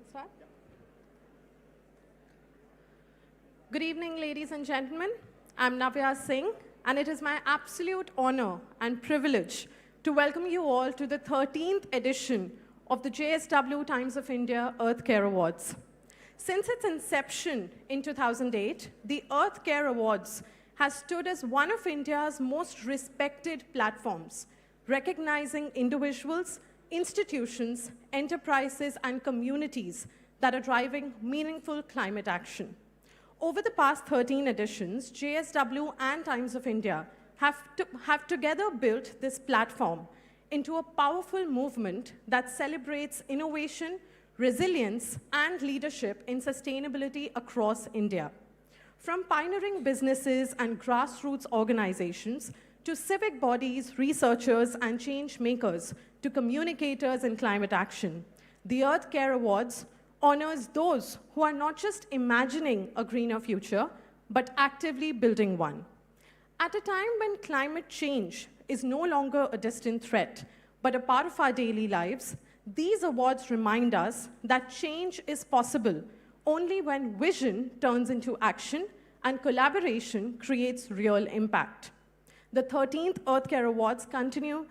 start? Good evening, ladies and gentlemen. I'm Navya Singh, and it is my absolute honor and privilege to welcome you all to the 13th edition of the JSW Times of India Earth Care Awards. Since its inception in 2008, the Earth Care Awards has stood as one of India's most respected platforms, recognizing individuals, institutions, enterprises, and communities that are driving meaningful climate action. Over the past 13 editions, JSW and Times of India have together built this platform into a powerful movement that celebrates innovation, resilience, and leadership in sustainability across India. From pioneering businesses and grassroots organizations to civic bodies, researchers, and change makers to communicators in climate action, the Earth Care Awards honors those who are not just imagining a greener future, but actively building one. At a time when climate change is no longer a distant threat, but a part of our daily lives, these awards remind us that change is possible only when vision turns into action and collaboration creates real impact. The 13th Earth Care Awards continue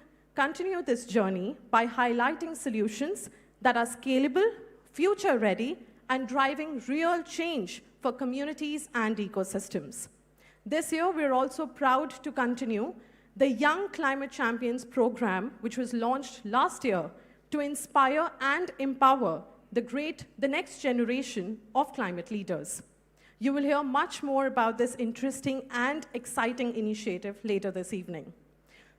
this journey by highlighting solutions that are scalable, future-ready, and driving real change for communities and ecosystems. This year, we're also proud to continue the Young Climate Champions program, which was launched last year to inspire and empower the next generation of climate leaders. You will hear much more about this interesting and exciting initiative later this evening.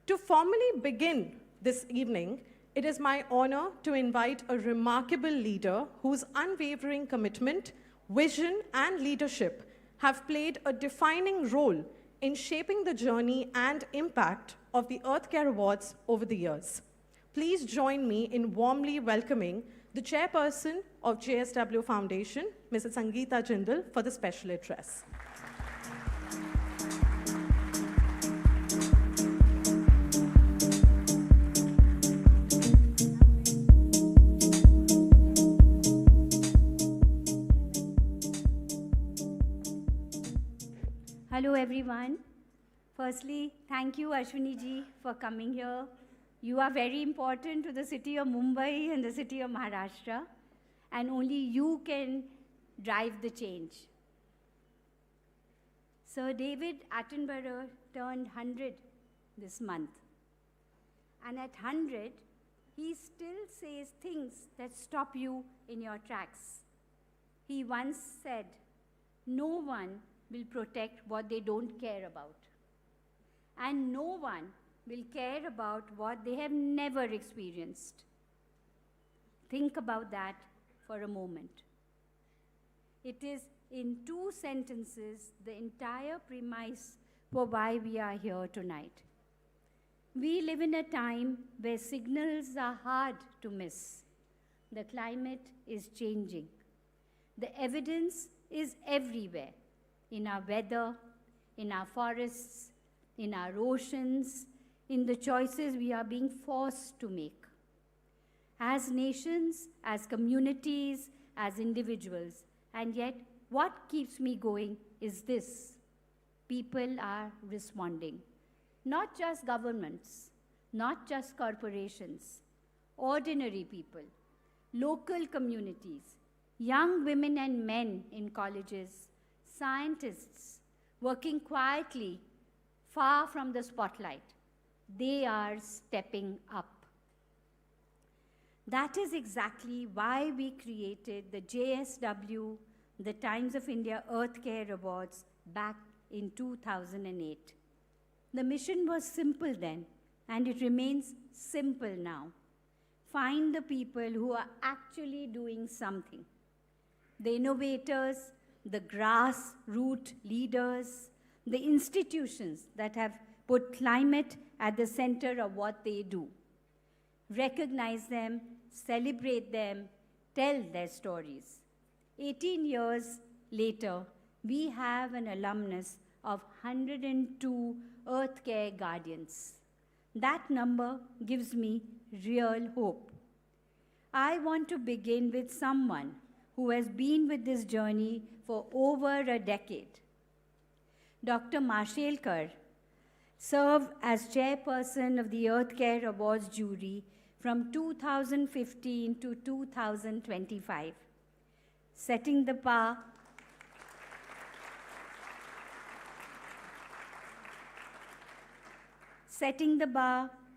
To formally begin this evening, it is my honor to invite a remarkable leader whose unwavering commitment, vision, and leadership have played a defining role in shaping the journey and impact of the Earth Care Awards over the years. Please join me in warmly welcoming the chairperson of JSW Foundation, Mrs. Sangeeta Jindal, for the special address. Hello everyone. Firstly, thank you Ashwini ji for coming here. You are very important to the city of Mumbai and the city of Maharashtra, and only you can drive the change. Sir David Attenborough turned 100 this month. And at 100, he still says things that stop you in your tracks. He once said, "No one will protect what they don't care about. And no one will care about what they have never experienced." Think about that for a moment. It is in 2 sentences the entire premise for why we are here tonight. We live in a time where signals are hard to miss. The climate is changing. The evidence is everywhere. In our weather, in our forests, in our oceans, in the choices we are being forced to make. As nations, as communities, as individuals. And yet, what keeps me going is this. People are responding. Not just governments, not just corporations, ordinary people, local communities, young women and men in colleges, scientists working quietly, far from the spotlight. They are stepping up. That is exactly why we created the JSW, the Times of India Earth Care Awards, back in 2008. The mission was simple then, and it remains simple now. Find the people who are actually doing something. The innovators, the grassroots leaders, the institutions that have put climate at the center of what they do. Recognize them, celebrate them, tell their stories. 18 years later, we have an alumnus of 102 Earth Care Guardians. That number gives me real hope. I want to begin with someone who has been with this journey for over a decade. Dr. Marshelkar served as chairperson of the Earthcare Awards jury from 2015 to 2025, setting the bar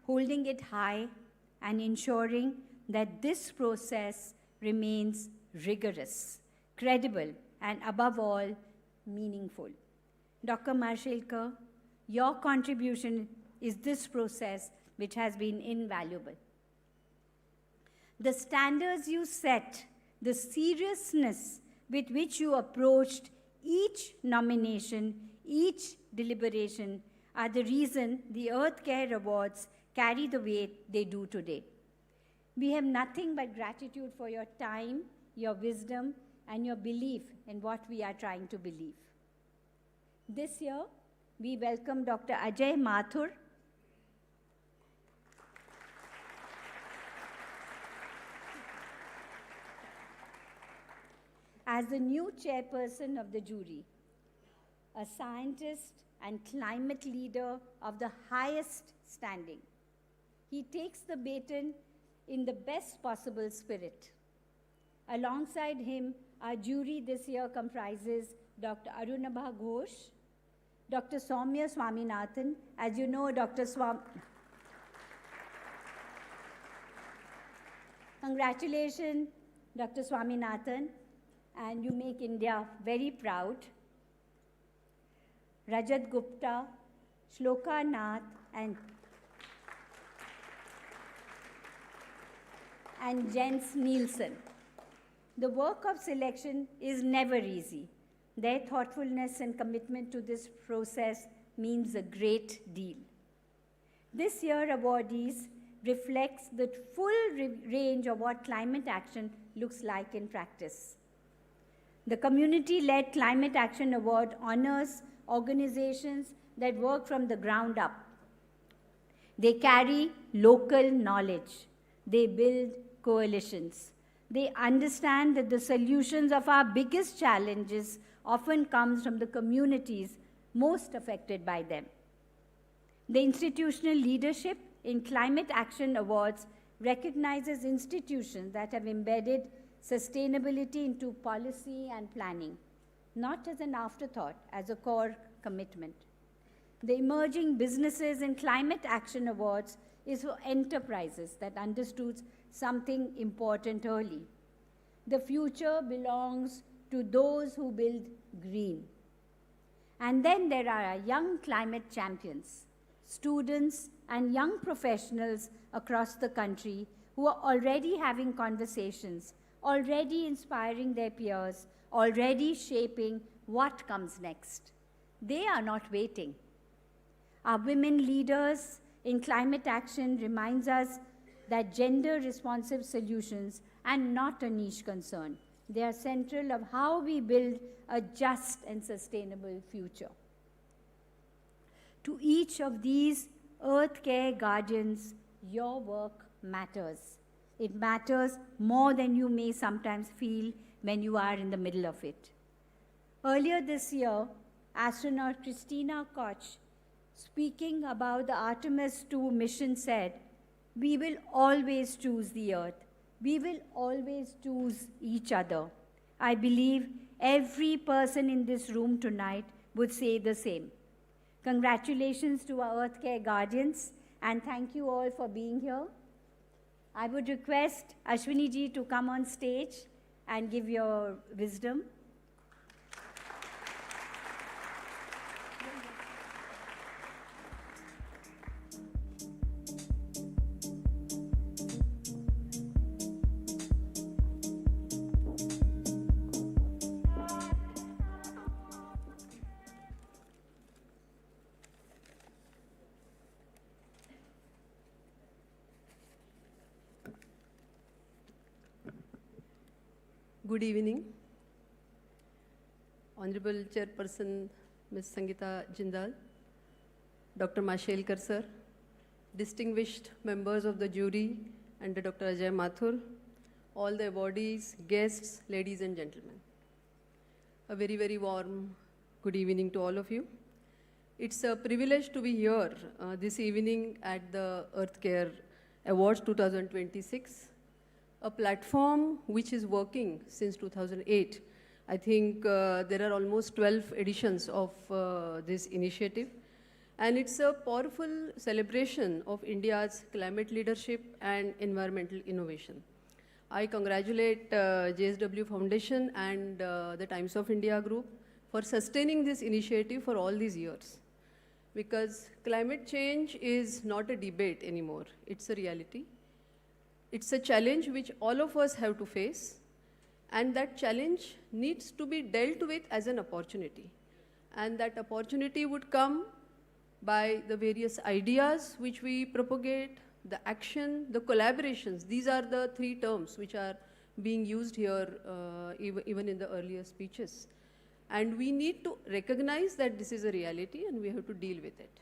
holding it high, and ensuring that this process remains rigorous, credible, and above all, meaningful. Dr. Marshelkar, your contribution is this process which has been invaluable. The standards you set, the seriousness with which you approached each nomination, each deliberation, are the reason the Earthcare Awards carry the weight they do today. We have nothing but gratitude for your time, your wisdom, and your belief in what we are trying to believe. This year, we welcome Dr. Ajay Mathur as the new chairperson of the jury, a scientist and climate leader of the highest standing. He takes the baton in the best possible spirit. Alongside him, our jury this year comprises Dr. Arunabha Ghosh, Dr. Soumya Swaminathan. As you know, Congratulations, Dr. Swaminathan, and you make India very proud. Rajat Gupta, Shloka Nath, and Jens Nielsen. The work of selection is never easy. Their thoughtfulness and commitment to this process means a great deal. This year, awardees reflects the full range of what climate action looks like in practice. The Community-Led Climate Action Award honors organizations that work from the ground up. They carry local knowledge. They build coalitions. They understand that the solutions of our biggest challenges often comes from the communities most affected by them. The institutional leadership in Climate Action Awards recognizes institutions that have embedded sustainability into policy and planning, not as an afterthought, as a core commitment. The Emerging Businesses in Climate Action Awards is for enterprises that understood something important early. The future belongs to those who build green. And then there are our young climate champions, students and young professionals across the country who are already having conversations, already inspiring their peers, already shaping what comes next. They are not waiting. Our women leaders in climate action reminds us that gender-responsive solutions are not a niche concern. They are central of how we build a just and sustainable future. To each of these Earth Care Guardians, your work matters. It matters more than you may sometimes feel when you are in the middle of it. Earlier this year, astronaut Christina Koch, speaking about the Artemis II mission, said, "We will always choose the Earth. We will always choose each other." I believe every person in this room tonight would say the same. Congratulations to our Earth Care Guardians, and thank you all for being here. I would request Ashwini ji to come on stage and give your wisdom. Good evening. Honorable Chairperson Ms. Sangeeta Jindal, Dr. Marshelkar sir, distinguished members of the jury and Dr. Ajay Mathur, all the awardees, guests, ladies and gentlemen. A very, very warm good evening to all of you. It's a privilege to be here this evening at the EarthCare Awards 2026, a platform which is working since 2008. I think there are almost 12 editions of this initiative. And it's a powerful celebration of India's climate leadership and environmental innovation. I congratulate JSW Foundation and the Times of India Group for sustaining this initiative for all these years. Because climate change is not a debate anymore, it's a reality. It's a challenge which all of us have to face, and that challenge needs to be dealt with as an opportunity. And that opportunity would come by the various ideas which we propagate, the action, the collaborations. These are the three terms which are being used here even in the earlier speeches. And we need to recognize that this is a reality and we have to deal with it.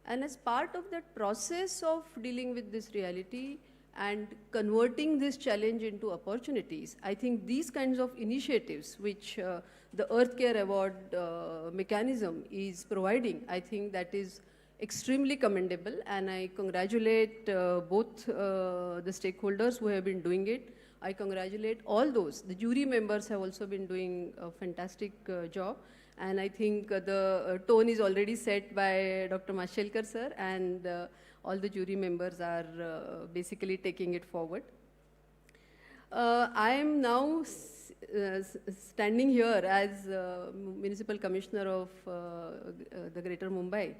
And as part of that process of dealing with this reality and converting this challenge into opportunities, I think these kinds of initiatives which the EarthCare Award mechanism is providing, I think that is extremely commendable, and I congratulate both the stakeholders who have been doing it. I congratulate all those. The jury members have also been doing a fantastic job, and I think the tone is already set by Dr. Mashelkar sir, and all the jury members are basically taking it forward. I am now standing here as Municipal Commissioner of the Greater Mumbai.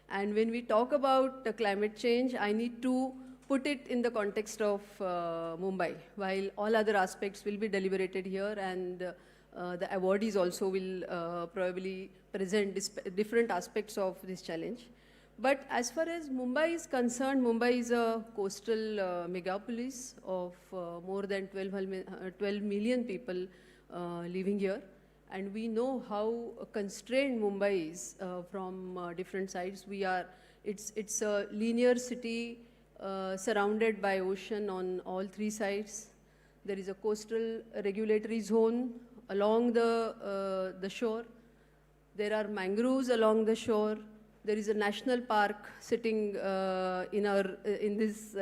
And when we talk about climate change, I need to put it in the context of Mumbai, while all other aspects will be deliberated here, and the awardees also will probably present different aspects of this challenge. But as far as Mumbai is concerned, Mumbai is a coastal megapolis of more than 12 million people living here. And we know how constrained Mumbai is from different sides. It's a linear city surrounded by ocean on all three sides. There is a coastal regulatory zone along the shore. There are mangroves along the shore. There is a national park sitting in this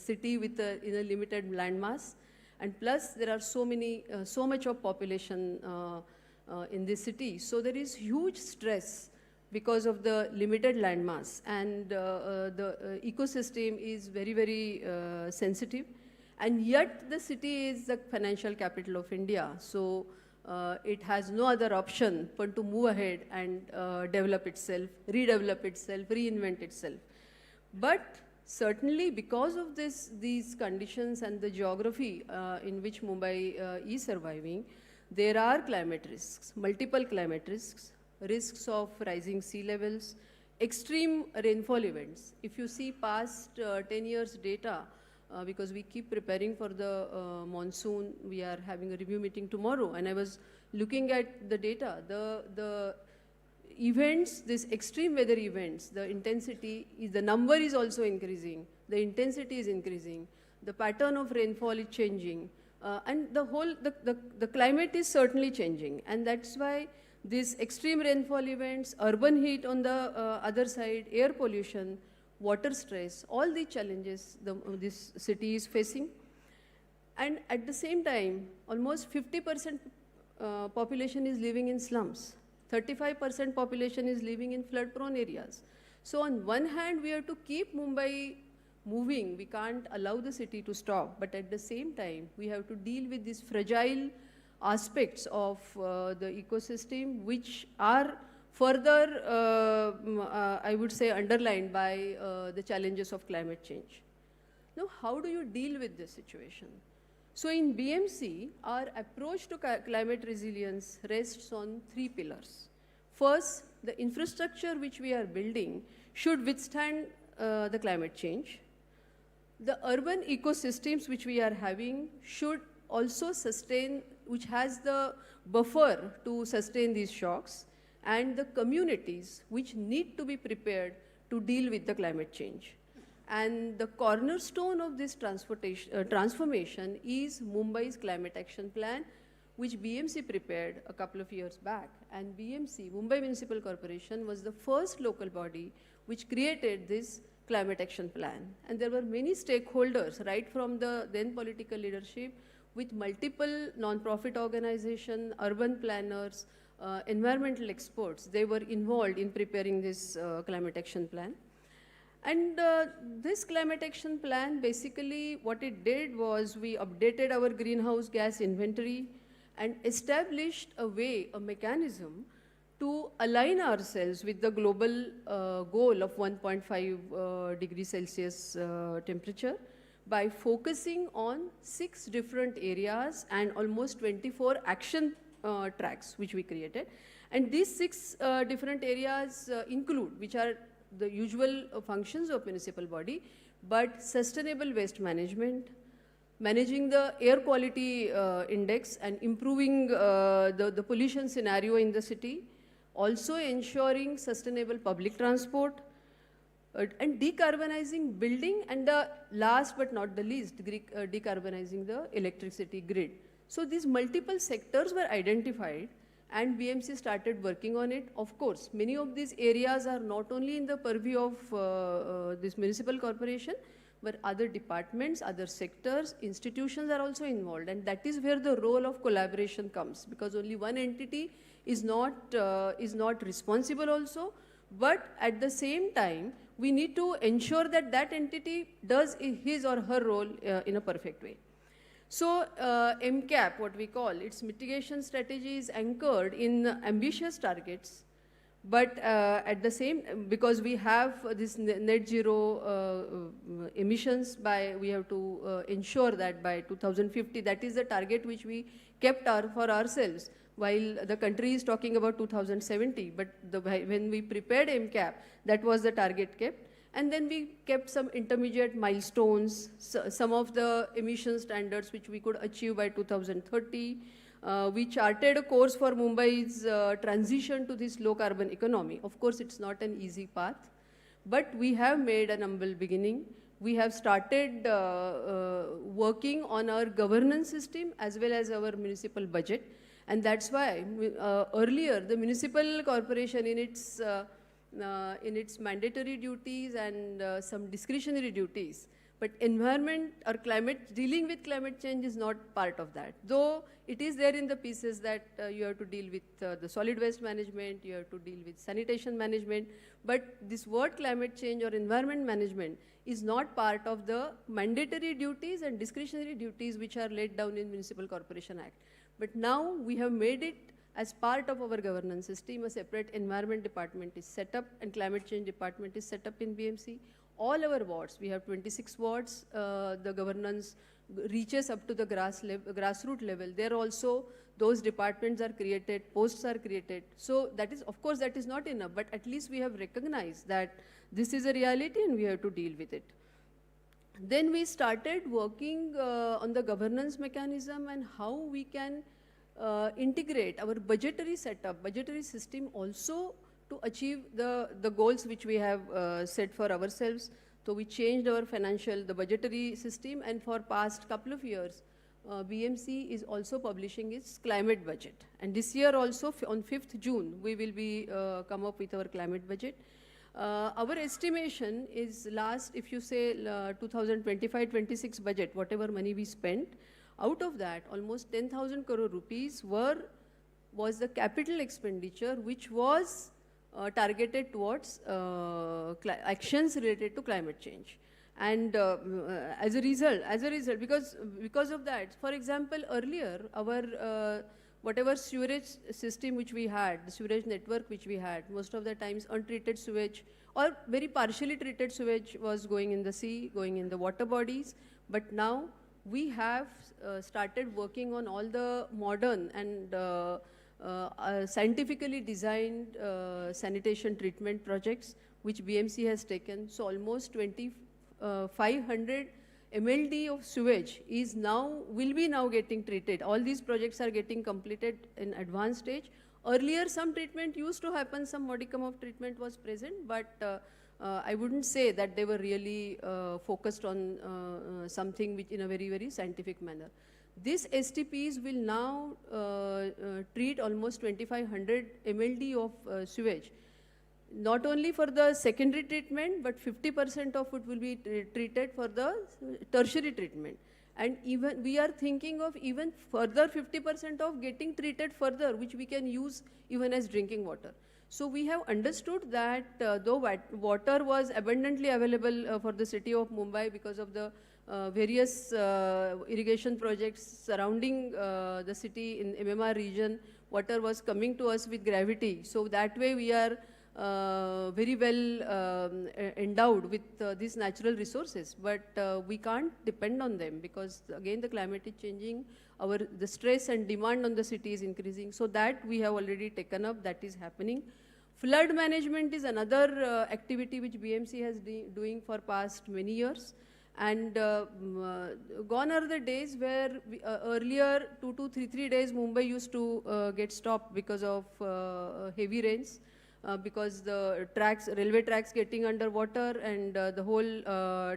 city with in a limited landmass. And plus, there are so much of population in this city. So there is huge stress because of the limited landmass, and the ecosystem is very, very sensitive. And yet, the city is the financial capital of India. So it has no other option but to move ahead and develop itself, redevelop itself, reinvent itself. But certainly, because of these conditions and the geography in which Mumbai is surviving, there are climate risks, multiple climate risks, risks of rising sea levels, extreme rainfall events. If you see past 10 years data, because we keep preparing for the monsoon, we are having a review meeting tomorrow, and I was looking at the data, the events, these extreme weather events, the intensity, the number is also increasing, the intensity is increasing, the pattern of rainfall is changing, and the climate is certainly changing. And that's why these extreme rainfall events, urban heat on the other side, air pollution, water stress, all the challenges this city is facing. And at the same time, almost 50% population is living in slums. 35% population is living in flood-prone areas. So on one hand, we have to keep Mumbai moving. We can't allow the city to stop. But at the same time, we have to deal with these fragile aspects of the ecosystem, which are further, I would say, underlined by the challenges of climate change. Now, how do you deal with this situation? So in BMC, our approach to climate resilience rests on three pillars. First, the infrastructure which we are building should withstand the climate change. The urban ecosystems which we are having should also sustain, which has the buffer to sustain these shocks, and the communities which need to be prepared to deal with the climate change. And the cornerstone of this transformation is Mumbai's climate action plan, which BMC prepared a couple of years back. And BMC, Mumbai Municipal Corporation, was the first local body which created this climate action plan. And there were many stakeholders, right from the then political leadership, with multiple non-profit organizations, urban planners, environmental experts. They were involved in preparing this climate action plan. And this climate action plan, basically what it did was we updated our greenhouse gas inventory and established a way, a mechanism to align ourselves with the global goal of 1.5 degrees Celsius temperature by focusing on 6 different areas and almost 24 action tracks which we created. And these 6 different areas include, which are the usual functions of municipal body, but sustainable waste management, managing the air quality index and improving the pollution scenario in the city, also ensuring sustainable public transport, and decarbonizing building, and the last but not the least, decarbonizing the electricity grid. So these multiple sectors were identified and BMC started working on it. Of course, many of these areas are not only in the purview of this municipal corporation, but other departments, other sectors, institutions are also involved, and that is where the role of collaboration comes, because only one entity is not responsible also, but at the same time, we need to ensure that that entity does his or her role in a perfect way. So MCAP, what we call, its mitigation strategy is anchored in ambitious targets, but at the same, because we have this net zero emissions we have to ensure that by 2050, that is the target which we kept for ourselves, while the country is talking about 2070, but when we prepared MCAP, that was the target kept. And then we kept some intermediate milestones, some of the emission standards which we could achieve by 2030. We charted a course for Mumbai's transition to this low carbon economy. Of course, it's not an easy path, but we have made an humble beginning. We have started working on our governance system as well as our municipal budget. And that's why earlier the municipal corporation in its mandatory duties and some discretionary duties, but environment or dealing with climate change is not part of that. Though it is there in the pieces that you have to deal with the solid waste management, you have to deal with sanitation management, but this word climate change or environment management is not part of the mandatory duties and discretionary duties which are laid down in Municipal Corporation Act. But now we have made it as part of our governance system. A separate environment department is set up and climate change department is set up in BMC. All our wards, we have 26 wards, the governance reaches up to the grassroots level. There also those departments are created, posts are created. So that is, of course, that is not enough, but at least we have recognized that this is a reality and we have to deal with it. Then we started working on the governance mechanism and how we can integrate our budgetary setup, budgetary system also to achieve the goals which we have set for ourselves. So we changed our the budgetary system, and for past couple of years, BMC is also publishing its climate budget. And this year also, on 5th June, we will be come up with our climate budget. Our estimation is if you say 2025-26 budget, whatever money we spent, out of that, almost 10,000 crore rupees was the capital expenditure which was targeted towards actions related to climate change. And as a result, because of that, for example, earlier, our whatever sewerage system which we had, the sewerage network which we had, most of the times untreated sewage or very partially treated sewage was going in the sea, going in the water bodies. But now we have started working on all the modern and scientifically designed sanitation treatment projects which BMC has taken. So almost 2,500 MLD of sewage will be now getting treated. All these projects are getting completed in advanced stage. Earlier, some treatment used to happen, some modicum of treatment was present, but I wouldn't say that they were really focused on something which in a very, very scientific manner. These STPs will now treat almost 2500 MLD of sewage. Not only for the secondary treatment, but 50% of it will be treated for the tertiary treatment. And even we are thinking of even further 50% of getting treated further, which we can use even as drinking water. So we have understood that though water was abundantly available for the city of Mumbai because of the various irrigation projects surrounding the city in MMR region, water was coming to us with gravity. So that way we are very well endowed with these natural resources, but we can't depend on them because again the climate is changing, the stress and demand on the city is increasing. So that we have already taken up, that is happening. Flood management is another activity which BMC has doing for past many years. And gone are the days where earlier 2 to 3 days Mumbai used to get stopped because of heavy rains. Because the railway tracks getting underwater and the whole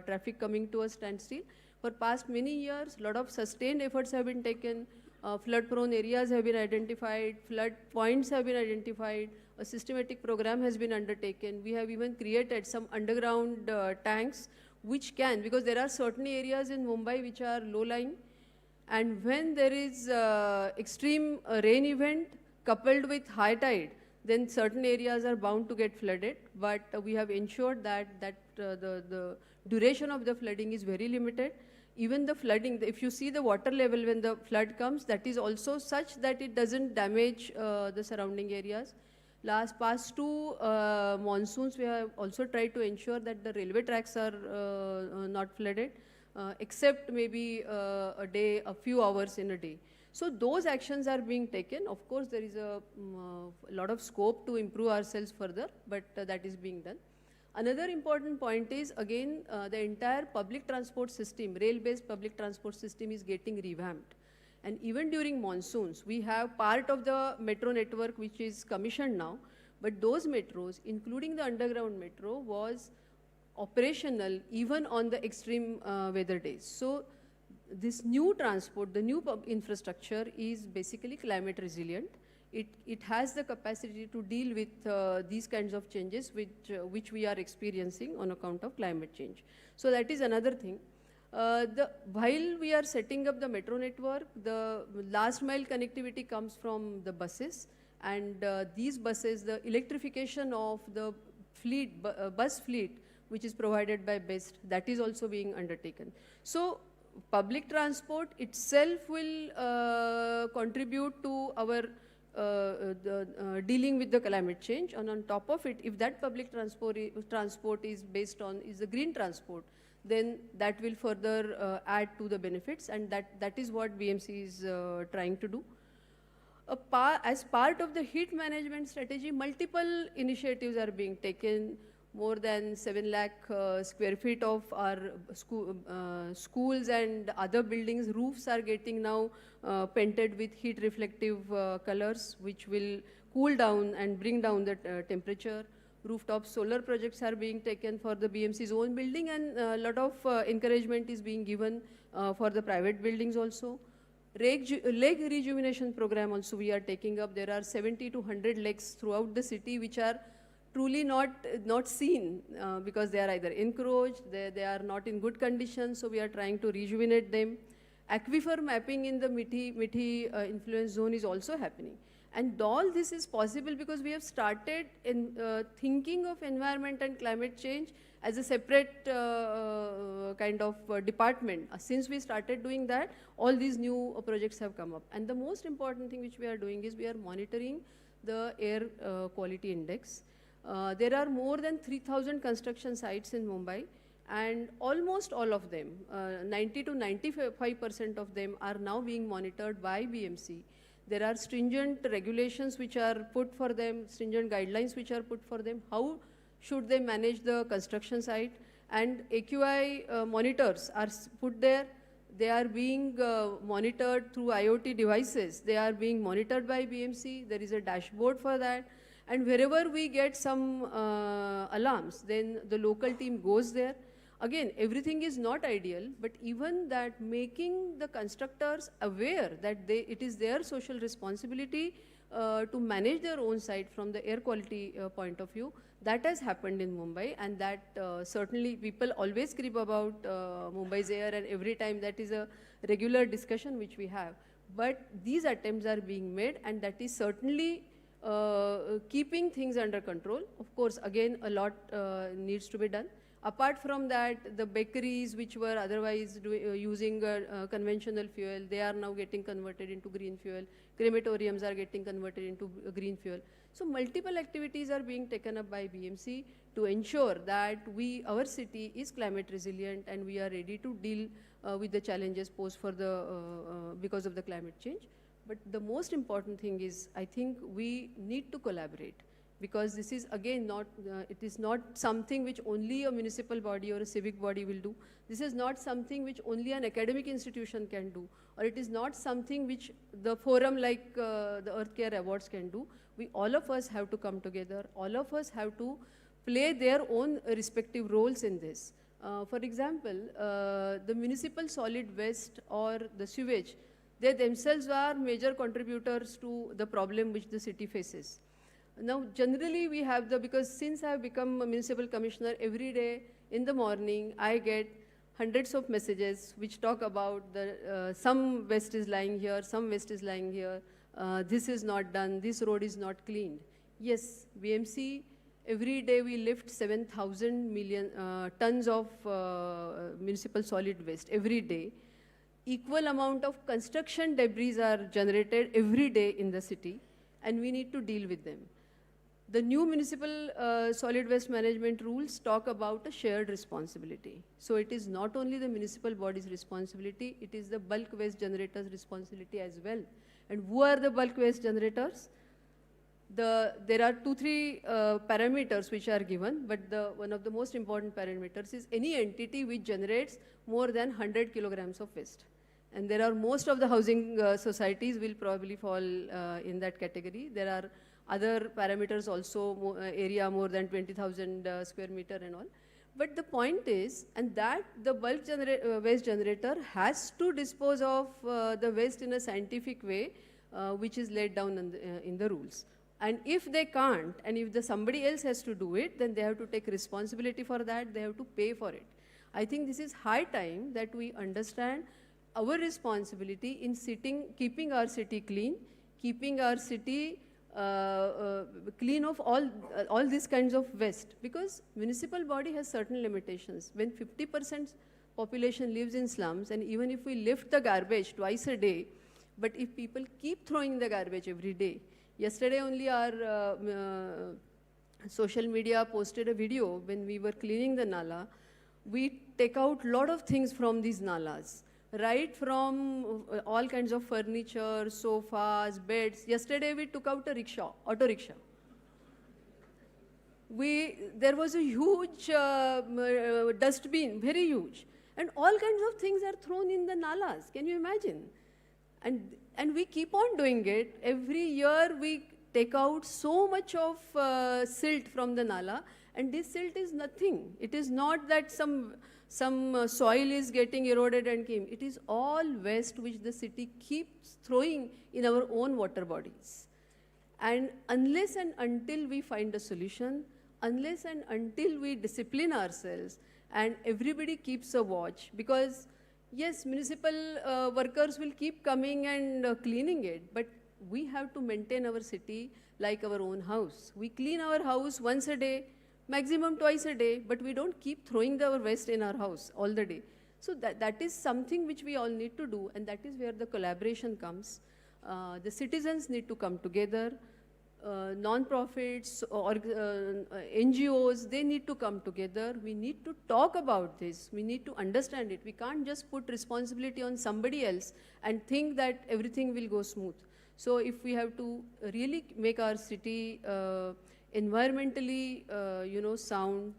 traffic coming to a standstill. For past many years, a lot of sustained efforts have been taken. Flood-prone areas have been identified, flood points have been identified, a systematic program has been undertaken. We have even created some underground tanks which can, because there are certain areas in Mumbai which are low-lying, and when there is extreme rain event coupled with high tide, then certain areas are bound to get flooded, but we have ensured that the duration of the flooding is very limited. Even the flooding, if you see the water level when the flood comes, that is also such that it doesn't damage the surrounding areas. Past two monsoons, we have also tried to ensure that the railway tracks are not flooded, except maybe a few hours in a day. So those actions are being taken. Of course, there is a lot of scope to improve ourselves further, but that is being done. Another important point is, again, the entire public transport system, rail-based public transport system is getting revamped. And even during monsoons, we have part of the metro network which is commissioned now, but those metros, including the underground metro, was operational even on the extreme weather days. So this new transport, the new infrastructure is basically climate resilient. It has the capacity to deal with these kinds of changes which we are experiencing on account of climate change. So that is another thing. While we are setting up the metro network, the last mile connectivity comes from the buses, and these buses, the electrification of the fleet, bus fleet, which is provided by BEST, that is also being undertaken. So public transport itself will contribute to our dealing with the climate change, and on top of it, if that public transport is based on the green transport, then that will further add to the benefits, and that is what BMC is trying to do. As part of the heat management strategy, multiple initiatives are being taken. More than 7 lakh square feet of our schools and other buildings, roofs are getting now painted with heat reflective colors, which will cool down and bring down the temperature. Rooftop solar projects are being taken for the BMC's own building, and a lot of encouragement is being given for the private buildings also. Lake rejuvenation program also we are taking up. There are 70 to 100 lakes throughout the city which are truly not seen because they are either encroached, they are not in good condition, so we are trying to rejuvenate them. Aquifer mapping in the Mithi influence zone is also happening. And all this is possible because we have started in thinking of environment and climate change as a separate kind of department. Since we started doing that, all these new projects have come up. And the most important thing which we are doing is we are monitoring the air quality index. There are more than 3,000 construction sites in Mumbai, and almost all of them, 90 to 95% of them are now being monitored by BMC. There are stringent regulations which are put for them, stringent guidelines which are put for them, how should they manage the construction site, and AQI monitors are put there. They are being monitored through IoT devices. They are being monitored by BMC. There is a dashboard for that. And wherever we get some alarms, then the local team goes there. Again, everything is not ideal, but even that making the constructors aware that it is their social responsibility to manage their own site from the air quality point of view, that has happened in Mumbai, and that certainly people always crib about Mumbai's air, and every time that is a regular discussion which we have. But these attempts are being made, and that is certainly keeping things under control. Of course, again, a lot needs to be done. Apart from that, the bakeries which were otherwise using conventional fuel, they are now getting converted into green fuel. Crematoriums are getting converted into green fuel. So multiple activities are being taken up by BMC to ensure that our city is climate resilient and we are ready to deal with the challenges posed for because of the climate change. But the most important thing is, I think we need to collaborate, because this is again not, it is not something which only a municipal body or a civic body will do. This is not something which only an academic institution can do, or it is not something which the forum like the Earth Care Awards can do. All of us have to come together. All of us have to play their own respective roles in this. For example, the municipal solid waste or the sewage, they themselves are major contributors to the problem which the city faces. Now, generally we have because since I have become a municipal commissioner, every day in the morning, I get hundreds of messages which talk about some waste is lying here, some waste is lying here, this is not done, this road is not cleaned. Yes, BMC, every day we lift 7,000 million tons of municipal solid waste every day. Equal amount of construction debris are generated every day in the city, and we need to deal with them. The new municipal solid waste management rules talk about a shared responsibility. So it is not only the municipal body's responsibility, it is the bulk waste generators' responsibility as well. And who are the bulk waste generators? There are 2-3 parameters which are given, but one of the most important parameters is any entity which generates more than 100 kilograms of waste. And there are most of the housing societies will probably fall in that category. There are other parameters also, area more than 20,000 square meter and all. But the point is, and that the bulk waste generator has to dispose of the waste in a scientific way, which is laid down in the rules. And if they can't, and if somebody else has to do it, then they have to take responsibility for that, they have to pay for it. I think this is high time that we understand our responsibility in keeping our city clean, keeping our city clean of all these kinds of waste, because municipal body has certain limitations. When 50% population lives in slums, and even if we lift the garbage twice a day, but if people keep throwing the garbage every day. Yesterday only our social media posted a video when we were cleaning the nala. We take out a lot of things from these nalas, right from all kinds of furniture, sofas, beds. Yesterday we took out a auto rickshaw. There was a huge dustbin, very huge. And all kinds of things are thrown in the nalas. Can you imagine? And we keep on doing it. Every year we take out so much of silt from the nala, and this silt is nothing. It is not that some soil is getting eroded and came. It is all waste which the city keeps throwing in our own water bodies. And unless and until we find a solution, unless and until we discipline ourselves and everybody keeps a watch, because yes, municipal workers will keep coming and cleaning it, but we have to maintain our city like our own house. We clean our house once a day, maximum twice a day, but we don't keep throwing our waste in our house all the day. So that is something which we all need to do, and that is where the collaboration comes. The citizens need to come together. Non-profits or NGOs, they need to come together. We need to talk about this. We need to understand it. We can't just put responsibility on somebody else and think that everything will go smooth. So if we have to really make our city environmentally sound,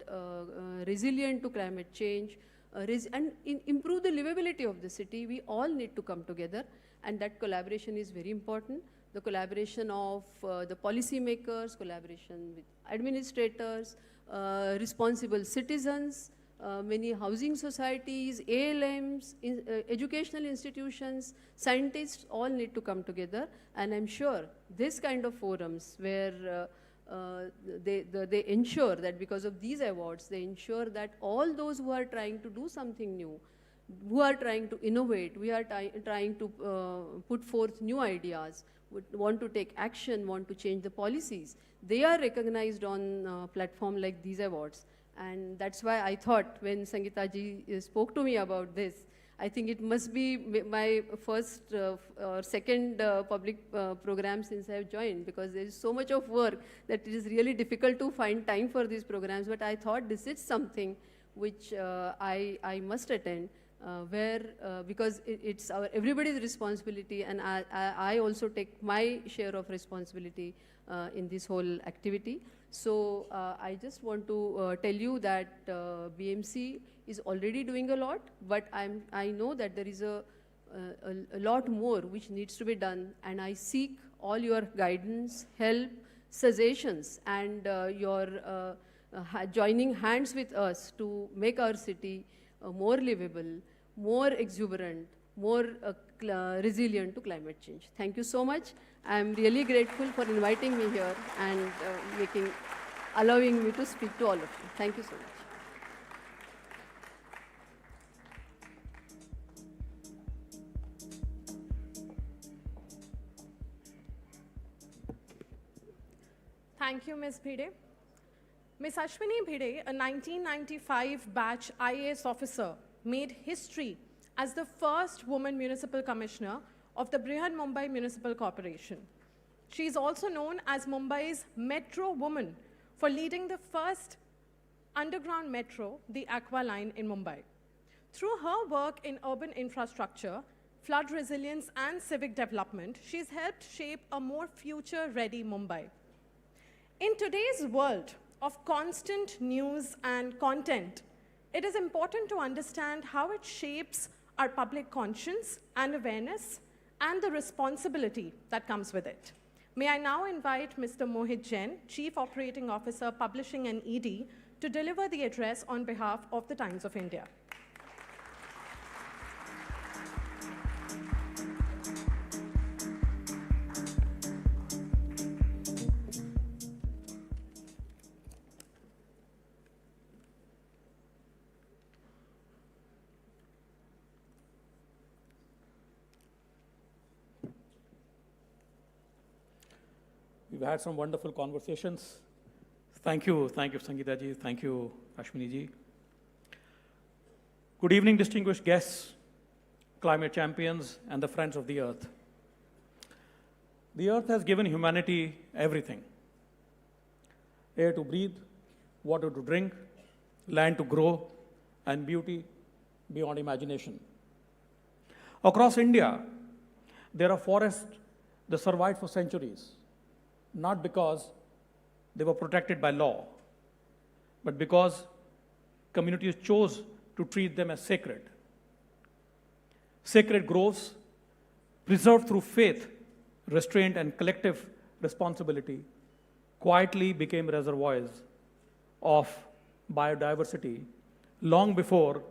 resilient to climate change, and improve the livability of the city, we all need to come together, and that collaboration is very important. the collaboration of the policymakers, collaboration with administrators, responsible citizens, many housing societies, ALMs, educational institutions, scientists all need to come together. And I'm sure this kind of forums where they ensure that because of these awards, they ensure that all those who are trying to do something new, who are trying to innovate, we are trying to put forth new ideas, want to take action, want to change the policies, they are recognized on a platform like these awards. And that's why I thought when Sangeeta ji spoke to me about this, I think it must be my first or second public program since I have joined, because there is so much of work that it is really difficult to find time for these programs. But I thought this is something which I must attend, because it's everybody's responsibility, and I also take my share of responsibility in this whole activity. So I just want to tell you that BMC is already doing a lot, but I know that there is a lot more which needs to be done, and I seek all your guidance, help, suggestions, and your joining hands with us to make our city more livable, more exuberant, more resilient to climate change. Thank you so much. I'm really grateful for inviting me here and allowing me to speak to all of you. Thank you so much. Thank you, Ms. Bhide. Ms. Ashwini Bhide, a 1995 batch IAS officer, made history as the first woman municipal commissioner of the Brihan Mumbai Municipal Corporation. She is also known as Mumbai's Metro Woman for leading the first underground metro, the Aqua Line in Mumbai. Through her work in urban infrastructure, flood resilience, and civic development, she's helped shape a more future-ready Mumbai. In today's world of constant news and content, it is important to understand how it shapes our public conscience and awareness and the responsibility that comes with it. May I now invite Mr. Mohit Jain, Chief Operating Officer, Publishing and ED, to deliver the address on behalf of the Times of India. We've had some wonderful conversations. Thank you, Sangeeta ji. Thank you, Ashwini ji. Good evening, distinguished guests, climate champions, and the friends of the earth. The earth has given humanity everything: air to breathe, water to drink, land to grow, and beauty beyond imagination. Across India, there are forests that survived for centuries, not because they were protected by law, but because communities chose to treat them as sacred. Sacred groves, preserved through faith, restraint, and collective responsibility, quietly became reservoirs of biodiversity long before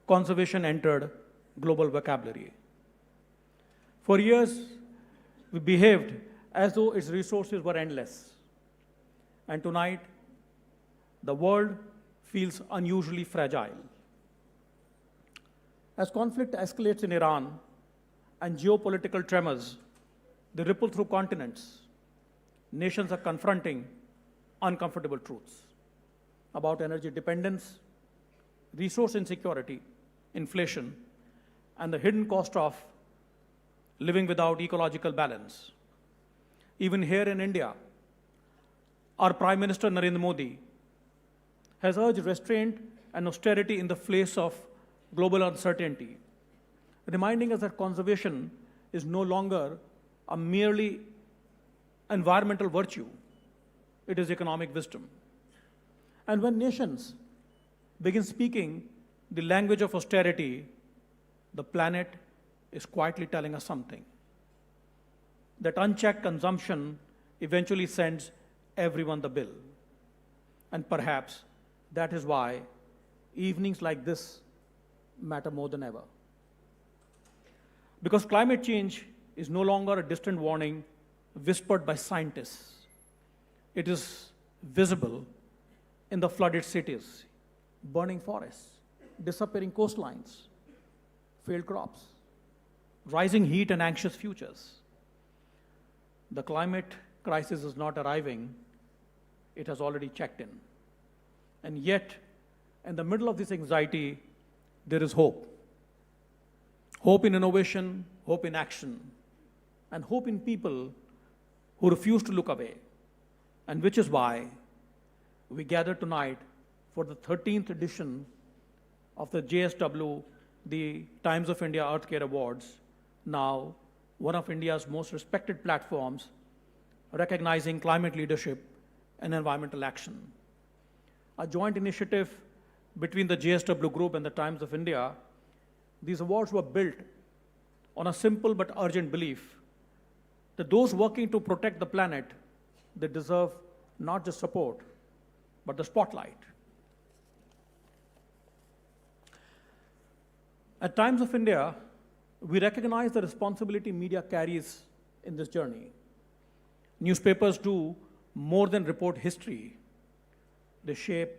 conservation entered global vocabulary. For years, we behaved as though its resources were endless. And tonight, the world feels unusually fragile. As conflict escalates in Iran and geopolitical tremors, they ripple through continents, nations are confronting uncomfortable truths about energy dependence, resource insecurity, inflation, and the hidden cost of living without ecological balance. Even here in India, our Prime Minister Narendra Modi has urged restraint and austerity in the face of global uncertainty, reminding us that conservation is no longer a merely environmental virtue, it is economic wisdom. And when nations begin speaking the language of austerity, the planet is quietly telling us something. that unchecked consumption eventually sends everyone the bill. And perhaps that is why evenings like this matter more than ever. Because climate change is no longer a distant warning whispered by scientists. It is visible in the flooded cities, burning forests, disappearing coastlines, failed crops, rising heat and anxious futures. The climate crisis is not arriving, it has already checked in. And yet, in the middle of this anxiety, there is hope. Hope in innovation, hope in action, and hope in people who refuse to look away. And which is why we gather tonight for the 13th edition of the JSW, the Times of India Earthcare Awards, now one of India's most respected platforms, recognizing climate leadership and environmental action. A joint initiative between the JSW Group and the Times of India, these awards were built on a simple but urgent belief that those working to protect the planet, they deserve not just support, but the spotlight. At Times of India, we recognize the responsibility media carries in this journey. Newspapers do more than report history. They shape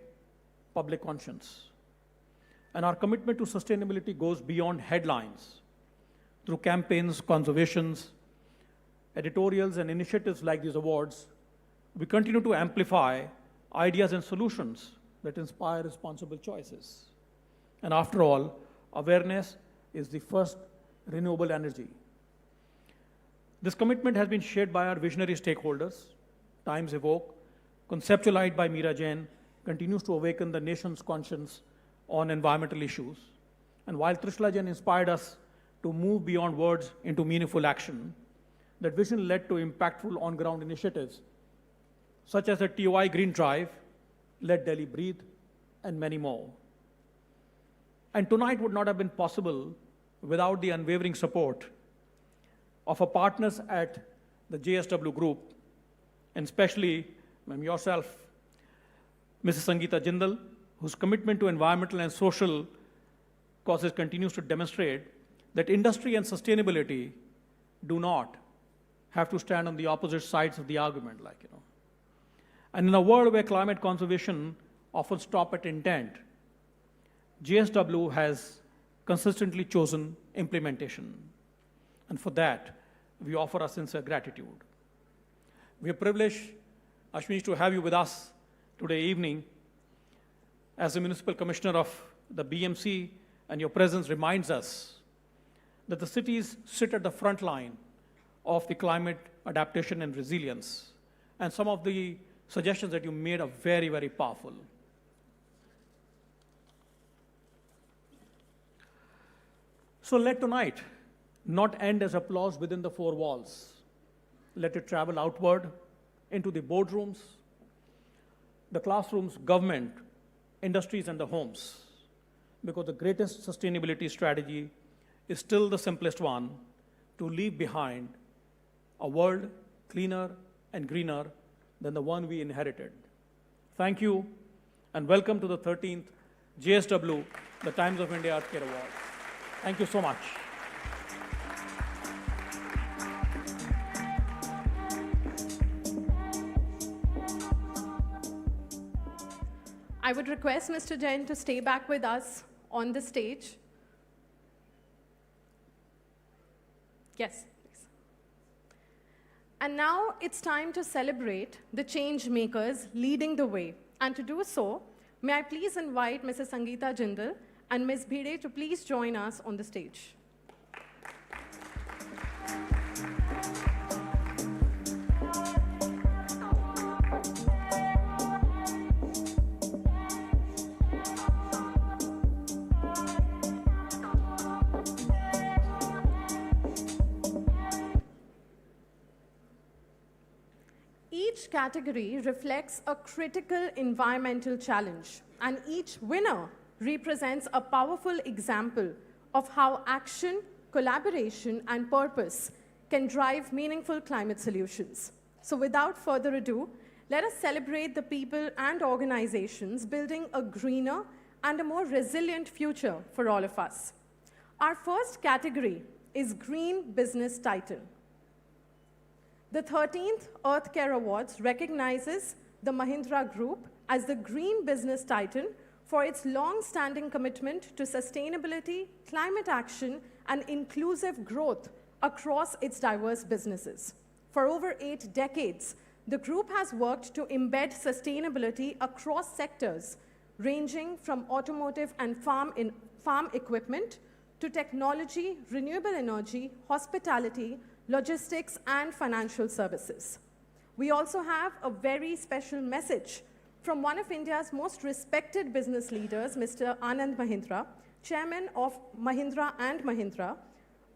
public conscience. And our commitment to sustainability goes beyond headlines. Through campaigns, conservations, editorials, and initiatives like these awards, we continue to amplify ideas and solutions that inspire responsible choices. And after all, awareness is the first renewable energy. This commitment has been shared by our visionary stakeholders. Times Evoke, conceptualized by Meera Jain, continues to awaken the nation's conscience on environmental issues. And while Trishla Jain inspired us to move beyond words into meaningful action, that vision led to impactful on-ground initiatives, such as the TOI Green Drive, Let Delhi Breathe, and many more. And tonight would not have been possible without the unwavering support of our partners at the JSW Group, and especially yourself, Mrs. Sangeeta Jindal, whose commitment to environmental and social causes continues to demonstrate that industry and sustainability do not have to stand on the opposite sides of the argument, And in a world where climate conservation often stops at intent, JSW has consistently chosen implementation. And for that, we offer our sincere gratitude. We are privileged, Ashmish, to have you with us today evening as the Municipal Commissioner of the BMC, and your presence reminds us that the cities sit at the front line of the climate adaptation and resilience. And some of the suggestions that you made are very, very powerful. So let tonight not end as applause within the four walls. Let it travel outward into the boardrooms, the classrooms, government, industries, and the homes. Because the greatest sustainability strategy is still the simplest one: to leave behind a world cleaner and greener than the one we inherited. Thank you, and welcome to the 13th JSW, the Times of India Earthcare Awards. Thank you so much. I would request Mr. Jain to stay back with us on the stage. Yes, please. And now it's time to celebrate the change makers leading the way. And to do so, may I please invite Mrs. Sangeeta Jindal and Ms. Bhide to please join us on the stage. Each category reflects a critical environmental challenge, and each winner represents a powerful example of how action, collaboration, and purpose can drive meaningful climate solutions. So without further ado, let us celebrate the people and organizations building a greener and a more resilient future for all of us. Our first category is Green Business Titan. The 13th Earth Care Awards recognizes the Mahindra Group as the Green Business Titan for its long-standing commitment to sustainability, climate action, and inclusive growth across its diverse businesses. For over 8 decades, the group has worked to embed sustainability across sectors, ranging from automotive and farm equipment to technology, renewable energy, hospitality, logistics, and financial services. We also have a very special message from one of India's most respected business leaders, Mr. Anand Mahindra, chairman of Mahindra and Mahindra,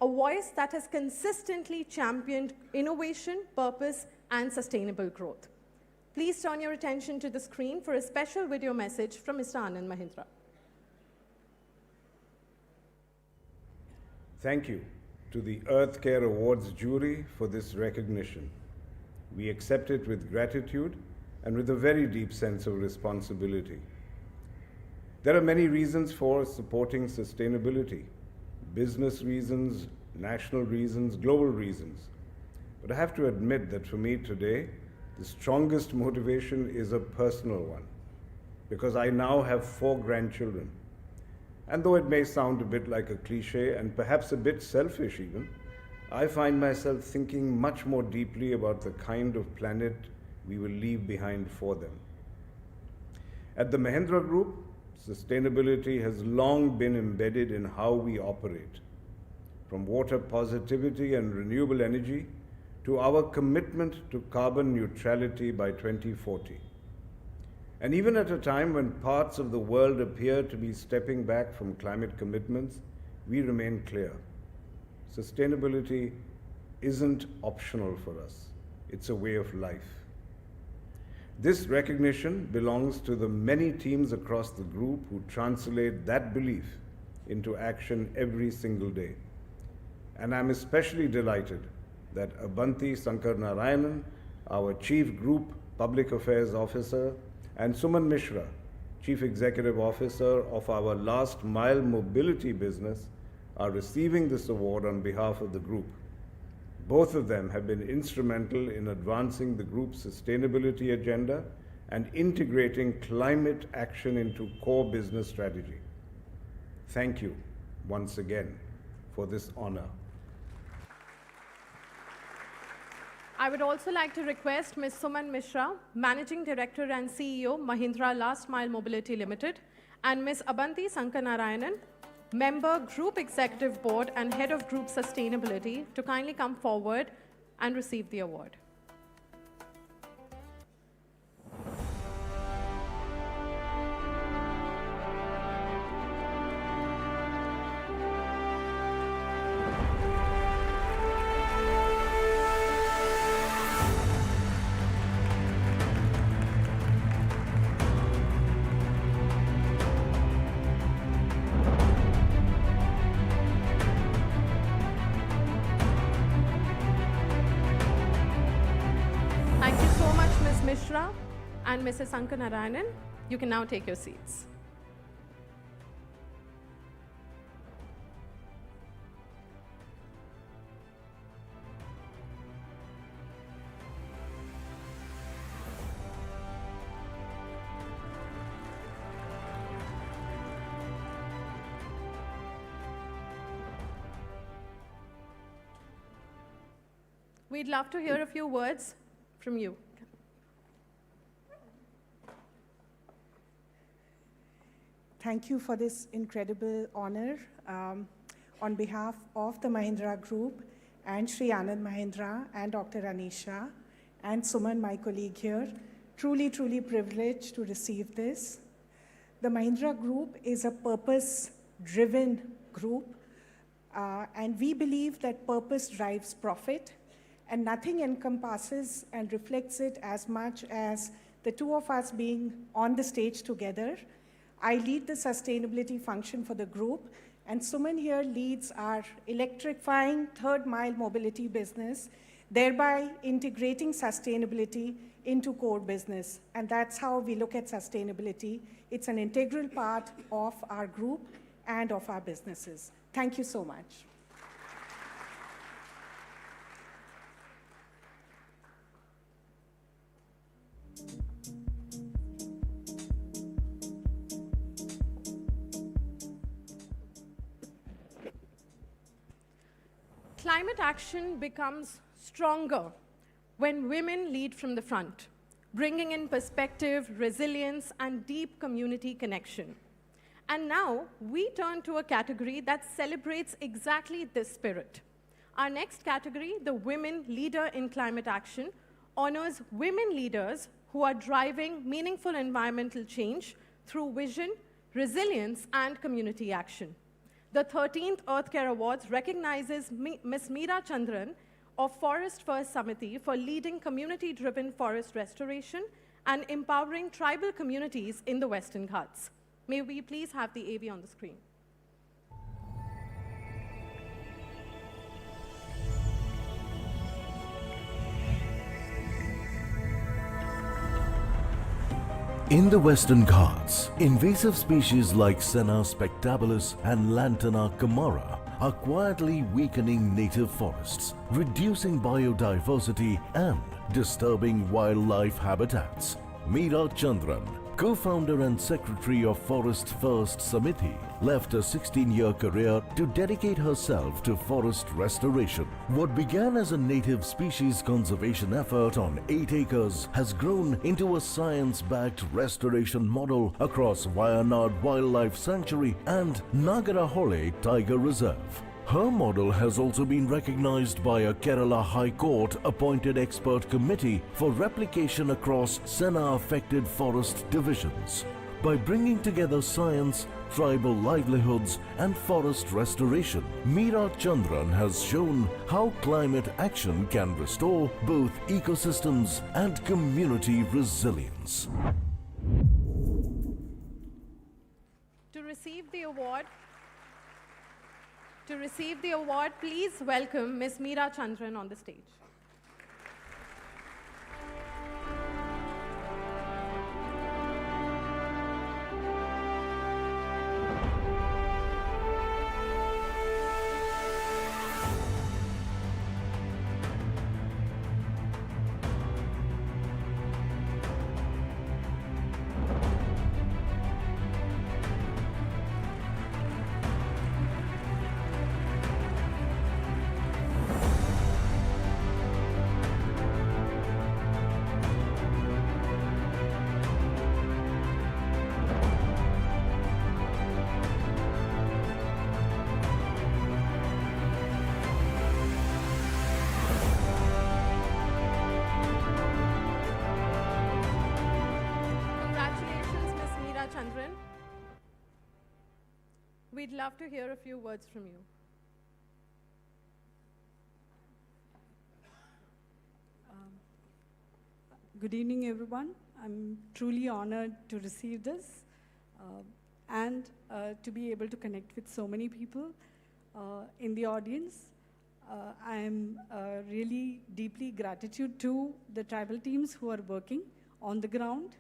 a voice that has consistently championed innovation, purpose, and sustainable growth. Please turn your attention to the screen for a special video message from Mr. Anand Mahindra. Thank you to the Earth Care Awards jury for this recognition. We accept it with gratitude and with a very deep sense of responsibility. There are many reasons for supporting sustainability: business reasons, national reasons, global reasons. But I have to admit that for me today, the strongest motivation is a personal one, because I now have 4 grandchildren. And though it may sound a bit like a cliche and perhaps a bit selfish even, I find myself thinking much more deeply about the kind of planet we will leave behind for them. At the Mahindra Group, sustainability has long been embedded in how we operate, from water positivity and renewable energy to our commitment to carbon neutrality by 2040. And even at a time when parts of the world appear to be stepping back from climate commitments, we remain clear. Sustainability isn't optional for us. It's a way of life. This recognition belongs to the many teams across the group who translate that belief into action every single day. And I'm especially delighted that Abanti Sankar Narayanan, our Chief Group Public Affairs Officer, and Suman Mishra, Chief Executive Officer of our Last Mile Mobility business, are receiving this award on behalf of the group. Both of them have been instrumental in advancing the group's sustainability agenda and integrating climate action into core business strategy. Thank you once again for this honor. I would also like to request Ms. Suman Mishra, Managing Director and CEO, Mahindra Last Mile Mobility Limited, and Ms. Abanti Sankar Narayanan, Member, Group Executive Board and Head of Group Sustainability, to kindly come forward and receive the award. Thank you so much, Ms. Mishra and Mrs. Sankar Narayanan. You can now take your seats. We'd love to hear a few words from you. Thank you for this incredible honor. On behalf of the Mahindra Group and Sri Anand Mahindra and Dr. Anisha and Suman, my colleague here, truly, truly privileged to receive this. The Mahindra Group is a purpose-driven group, and we believe that purpose drives profit, and nothing encompasses and reflects it as much as the two of us being on the stage together. I lead the sustainability function for the group, And Suman here leads our electrifying third mile mobility business, thereby integrating sustainability into core business. And that's how we look at sustainability. It's an integral part of our group and of our businesses. Thank you so much. Climate action becomes stronger when women lead from the front, bringing in perspective, resilience, and deep community connection. And now we turn to a category that celebrates exactly this spirit. Our next category, the Women Leader in Climate Action, honors women leaders who are driving meaningful environmental change through vision, resilience, and community action. The 13th Earth Care Awards recognizes Ms. Meera Chandran of Forest First Samiti for leading community-driven forest restoration and empowering tribal communities in the Western Ghats. May we please have the AV on the screen. In the Western Ghats, invasive species like Senna spectabilis and Lantana camara are quietly weakening native forests, reducing biodiversity and disturbing wildlife habitats. Meera Chandran, co-founder and secretary of Forest First Samiti, left a 16-year career to dedicate herself to forest restoration. What began as a native species conservation effort on 8 acres has grown into a science-backed restoration model across Wayanad Wildlife Sanctuary and Nagarahole Tiger Reserve. Her model has also been recognized by a Kerala High Court appointed expert committee for replication across Senna-affected forest divisions. By bringing together science, tribal livelihoods and forest restoration, Meera Chandran has shown how climate action can restore both ecosystems and community resilience. To receive the award, please welcome Ms. Meera Chandran on the stage. Chandran, we'd love to hear a few words from you. Good evening, everyone. I'm truly honored to receive this and to be able to connect with so many people in the audience. I am really deeply gratitude to the tribal teams who are working on the ground,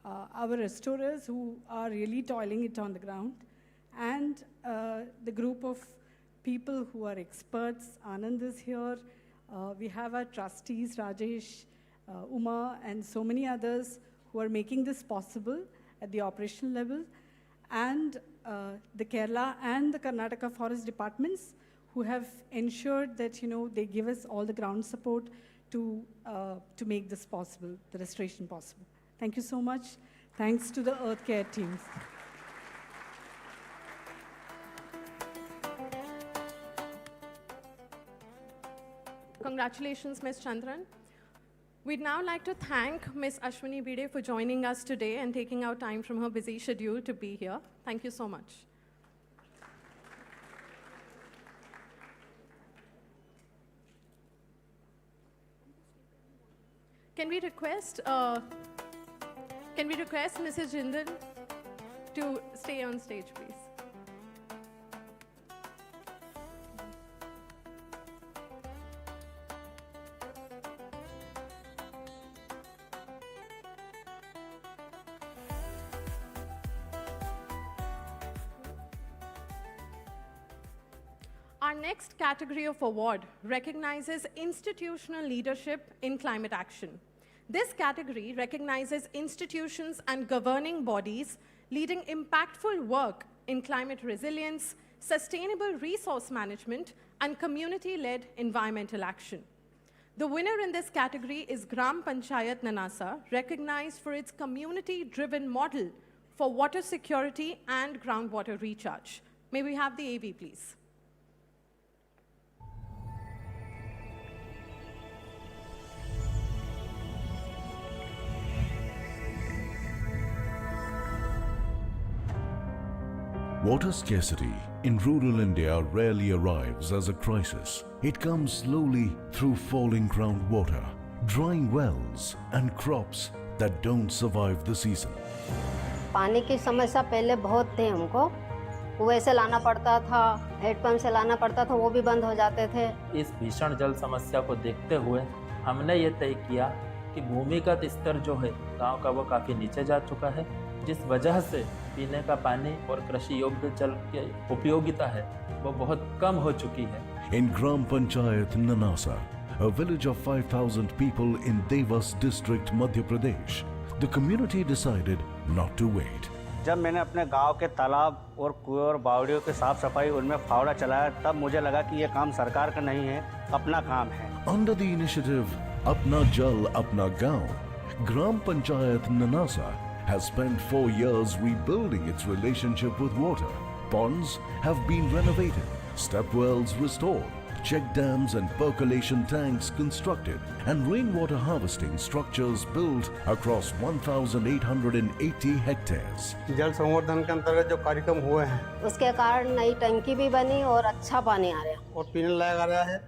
our restorers who are really toiling it on the ground, and the group of people who are experts. Anand is here. We have our trustees, Rajesh, Uma, and so many others who are making this possible at the operational level, and the Kerala and the Karnataka forest departments who have ensured that they give us all the ground support to make this possible, the restoration possible. Thank you so much. Thanks to the Earth Care teams. Congratulations, Ms. Chandran. We'd now like to thank Ms. Ashwini Bide for joining us today and taking out time from her busy schedule to be here. Thank you so much. Can we request Mrs. Jindal to stay on stage, please? next category of award recognizes institutional leadership in climate action. This category recognizes institutions and governing bodies leading impactful work in climate resilience, sustainable resource management, and community-led environmental action. The winner in this category is Gram Panchayat Nanasa, recognized for its community-driven model for water security and groundwater recharge. May we have the AV, please? Water scarcity in rural India rarely arrives as a crisis. It comes slowly through falling groundwater, drying wells, and crops that don't survive the season. पानी की समस्या पहले बहुत थे हमको, कुएं से लाना पड़ता था, हेडपंप से लाना पड़ता था, वो भी बंद हो जाते थे। इस भीषण जल समस्या को देखते हुए हमने ये तय किया कि भूमिगत स्तर जो है गांव का वो काफ़ी नीचे जा चुका है, जिस वजह से पीने का पानी और कृषि योग्य जल की उपयोगिता है वो बहुत कम हो चुकी है। In Gram Panchayat Nanasa, a village of 5,000 people in Devas district, Madhya Pradesh, the community decided not to wait. जब मैंने अपने गांव के तालाब और कुएं और बावड़ियों की साफ सफाई उनमें फावड़ा चलाया, तब मुझे लगा कि ये काम सरकार का नहीं है, अपना काम है। Under the initiative Apna Jal Apna Gaon, Gram Panchayat Nanasa has spent 4 years rebuilding its relationship with water. Ponds have been renovated, step wells restored, check dams and percolation tanks constructed, and rainwater harvesting structures built across 1,880 hectares. जल संवर्धन के अंतर्गत जो कार्यक्रम हुए हैं उसके कारण नई टंकी भी बनी और अच्छा पानी आ रहा है। और पीने लायक आ रहा है,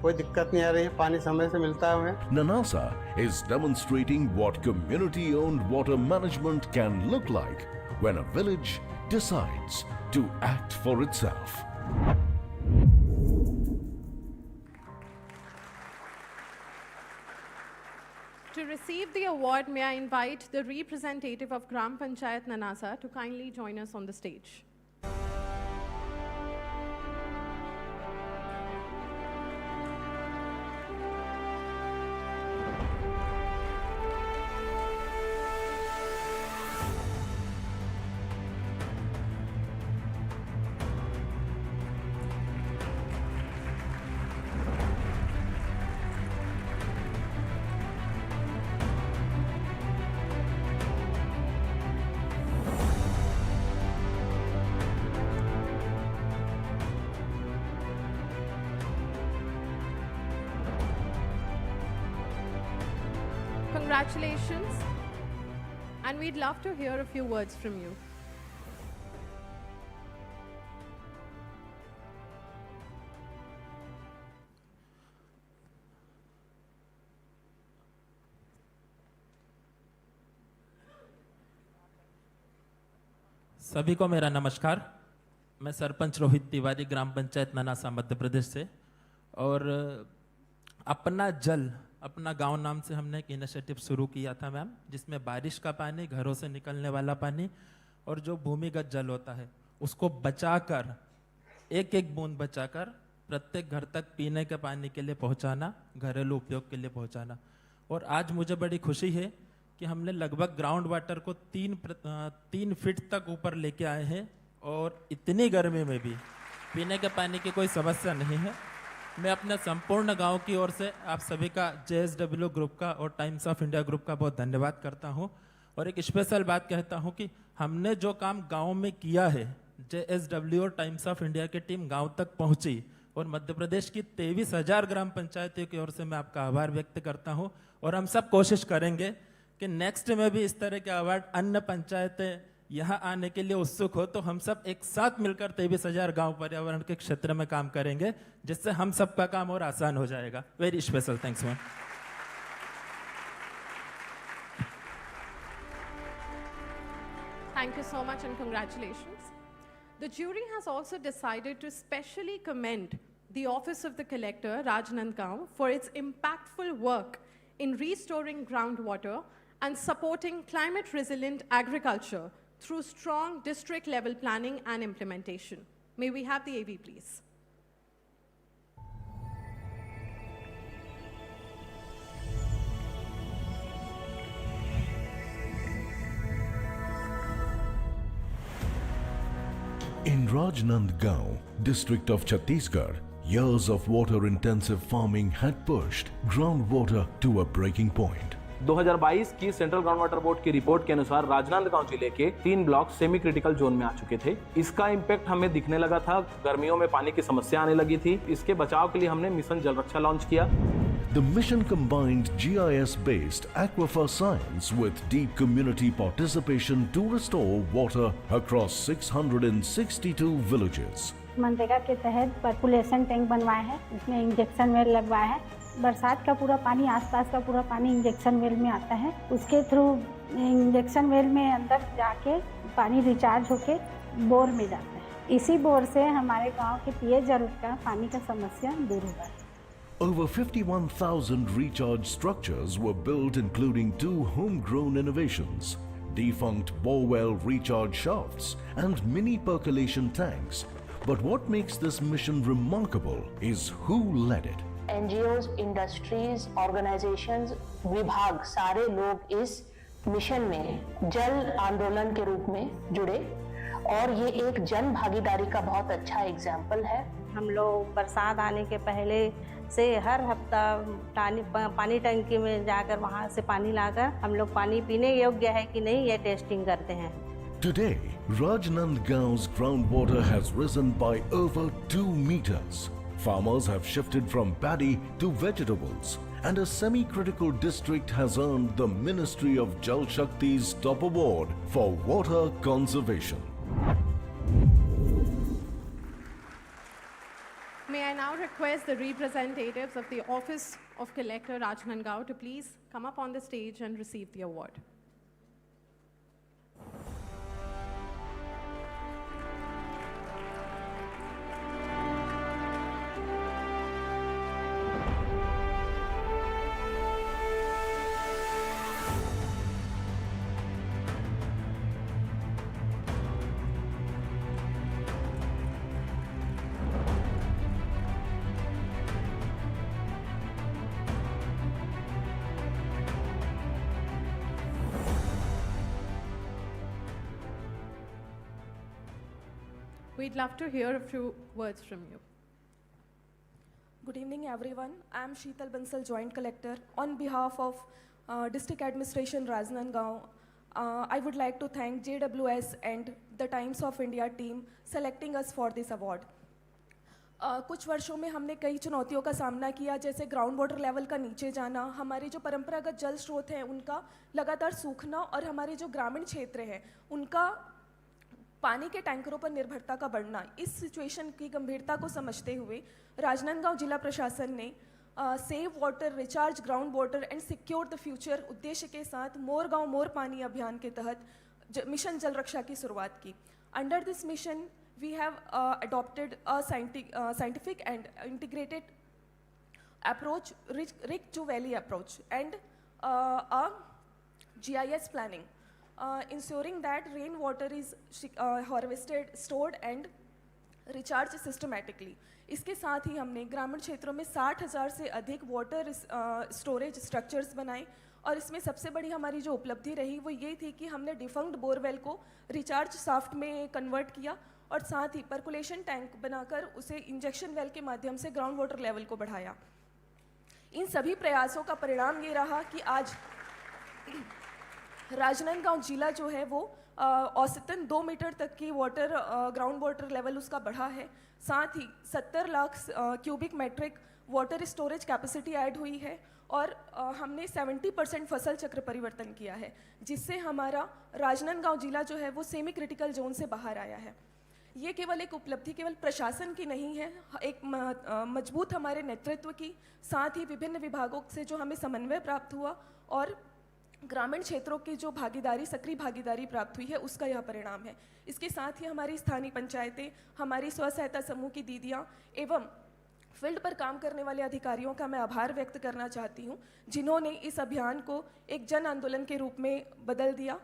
कोई दिक्कत नहीं आ रही है, पानी समय से मिलता है हमें। Nanasa is demonstrating what community-owned water management can look like when a village decides to act for itself. To receive the award, may I invite the representative of Gram Panchayat Nanasa to kindly join us on the stage. Congratulations, and we'd love to hear a few words from you. सभी को मेरा नमस्कार। मैं सरपंच रोहित तिवारी, ग्राम पंचायत ननासा, मध्य प्रदेश से। और अपना जल अपना गांव नाम से हमने एक इनिशिएटिव शुरू किया था मैम, जिसमें बारिश का पानी, घरों से निकलने वाला पानी और जो भूमिगत जल होता है उसको बचाकर, एक एक बूंद बचाकर प्रत्येक घर तक पीने के पानी के लिए पहुंचाना, घरेलू उपयोग के लिए पहुंचाना। और आज मुझे बड़ी खुशी है कि हमने लगभग ग्राउंड वाटर को 3 फीट तक ऊपर लेके आए हैं और इतनी गर्मी में भी पीने के पानी की कोई समस्या नहीं है। मैं अपने संपूर्ण गांव की ओर से आप सभी का JSW ग्रुप का और टाइम्स ऑफ इंडिया ग्रुप का बहुत धन्यवाद करता हूं। और एक स्पेशल बात कहता हूं कि हमने जो काम गांव में किया है, JSW और टाइम्स ऑफ इंडिया की टीम गांव तक पहुंची और मध्य प्रदेश की 23,000 ग्राम पंचायतों की ओर से मैं आपका आभार व्यक्त करता हूं। और हम सब कोशिश करेंगे कि नेक्स्ट में भी इस तरह के अवार्ड अन्य पंचायतें यहाँ आने के लिए उत्सुक हो, तो हम सब एक साथ मिलकर 23,000 गांव पर्यावरण के क्षेत्र में काम करेंगे, जिससे हम सबका काम और आसान हो जाएगा। Very special thanks ma'am. Thank you so much and congratulations. The jury has also decided to specially commend the Office of the Collector, Rajnandgaon, for its impactful work in restoring groundwater and supporting climate-resilient agriculture through strong district-level planning and implementation. May we have the AV, please? In Rajnandgaon, district of Chhattisgarh, years of water-intensive farming had pushed groundwater to a breaking point. 2022 की central ground water board की report के अनुसार राजनांदगांव जिले के 3 block semi critical zone में आ चुके थे। इसका इम्पैक्ट हमें दिखने लगा था, गर्मियों में पानी की समस्या आने लगी थी। इसके बचाव के लिए हमने मिशन जल रक्षा लॉन्च किया। The mission combined GIS-based aquifer science with deep community participation to restore water across 662 villages. MNREGA के तहत पर्कुलेशन टैंक बनवाए हैं, इसमें इंजेक्शन वेल लगवाया है। बरसात का पूरा पानी, आसपास का पूरा पानी इंजेक्शन वेल में आता है। उसके थ्रू इंजेक्शन वेल में अंदर जाके पानी रिचार्ज होके बोर में जाता है। इसी बोर से हमारे गांव के पेय जल का पानी का समस्या दूर हुआ है। Over 51,000 recharge structures were built, including 2 homegrown innovations, defunct borewell recharge shafts and mini percolation tanks. But what makes this mission remarkable is who led it. NGOs, industries, organizations, विभाग सारे लोग इस मिशन में जल आंदोलन के रूप में जुड़े और ये एक जन भागीदारी का बहुत अच्छा एग्जाम्पल है। हम लोग बरसात आने के पहले से हर हफ्ता पानी टंकी में जाकर वहाँ से पानी लाकर हम लोग पानी पीने योग्य है कि नहीं ये टेस्टिंग करते हैं। Today, Rajnandgaon's groundwater has risen by over 2 meters. Farmers have shifted from paddy to vegetables, and a semi-critical district has earned the Ministry of Jal Shakti's top award for water conservation. May I now request the representatives of the Office of Collector Rajnandgaon to please come up on the stage and receive the award. We'd love to hear a few words from you. Good evening, everyone. I am Sheetal Bansal, Joint Collector. On behalf of District Administration Rajnandgaon, I would like to thank JWS and the Times of India team selecting us for this award. कुछ वर्षों में हमने कई चुनौतियों का सामना किया, जैसे ग्राउंड वाटर लेवल का नीचे जाना, हमारे जो परंपरागत जल स्रोत हैं उनका लगातार सूखना और हमारे जो ग्रामीण क्षेत्र हैं उनका पानी के टैंकरों पर निर्भरता का बढ़ना। इस सिचुएशन की गंभीरता को समझते हुए राजनांदगांव जिला प्रशासन ने save water, recharge ground water and secure the future उद्देश्य के साथ मोर गांव मोर पानी अभियान के तहत मिशन जल रक्षा की शुरुआत की। Under this mission we have adopted a scientific and integrated approach, Rift to Valley approach, and a GIS planning, ensuring that rainwater is harvested, stored and recharged systematically. इसके साथ ही हमने ग्रामीण क्षेत्रों में 60,000 से अधिक वाटर स्टोरेज स्ट्रक्चर्स बनाए और इसमें सबसे बड़ी हमारी जो उपलब्धि रही वो ये थी कि हमने डिफंक्ट बोरवेल को रिचार्ज शाफ्ट में कन्वर्ट किया और साथ ही पर्कुलेशन टैंक बनाकर उसे इंजेक्शन वेल के माध्यम से ग्राउंड वाटर लेवल को बढ़ाया। इन सभी प्रयासों का परिणाम ये रहा कि आज राजनांदगांव जिला जो है वो औसतन 2 मीटर तक की ग्राउंड वाटर लेवल उसका बढ़ा है। साथ ही 70 lakh cubic metric water storage capacity add हुई है और हमने 70% फसल चक्र परिवर्तन किया है, जिससे हमारा राजनांदगांव जिला जो है वो सेमी क्रिटिकल जोन से बाहर आया है। ये केवल एक उपलब्धि केवल प्रशासन की नहीं है, एक मजबूत हमारे नेतृत्व की, साथ ही विभिन्न विभागों से जो हमें समन्वय प्राप्त हुआ और ग्रामीण क्षेत्रों की जो भागीदारी, सक्रिय भागीदारी प्राप्त हुई है, उसका यह परिणाम है। इसके साथ ही हमारी स्थानीय पंचायतें, हमारी स्व सहायता समूह की दीदियाँ एवं फील्ड पर काम करने वाले अधिकारियों का मैं आभार व्यक्त करना चाहती हूँ, जिन्होंने इस अभियान को एक जन आंदोलन के रूप में बदल दिया।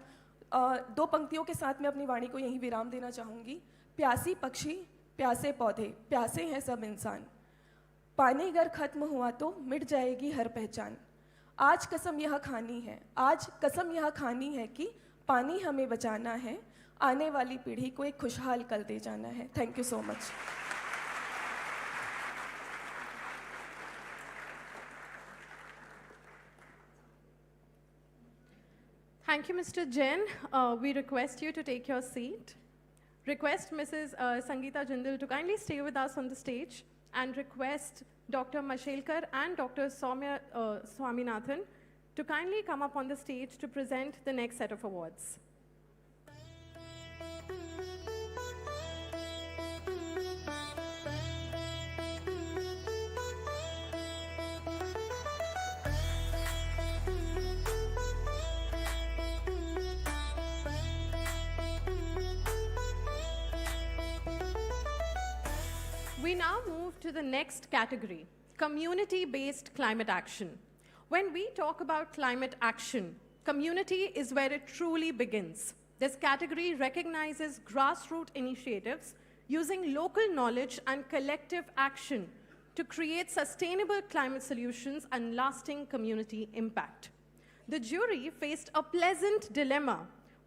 2 पंक्तियों के साथ मैं अपनी वाणी को यहीं विराम देना चाहूँगी। प्यासी पक्षी, प्यासे पौधे, प्यासे हैं सब इंसान, पानी अगर खत्म हुआ तो मिट जाएगी हर पहचान। आज कसम यह खानी है, आज कसम यह खानी है कि पानी हमें बचाना है, आने वाली पीढ़ी को एक खुशहाल कल दे जाना है। Thank you so much. Thank you, Mr. Jain. We request you to take your seat. Request Mrs. Sangeeta Jindal to kindly stay with us on the stage, and request Dr. Mashelkar and Dr. Soumya Swaminathan to kindly come up on the stage to present the next set of awards. We now move to the next category, community-based climate action. When we talk about climate action, community is where it truly begins. This category recognizes grassroots initiatives using local knowledge and collective action to create sustainable climate solutions and lasting community impact. The jury faced a pleasant dilemma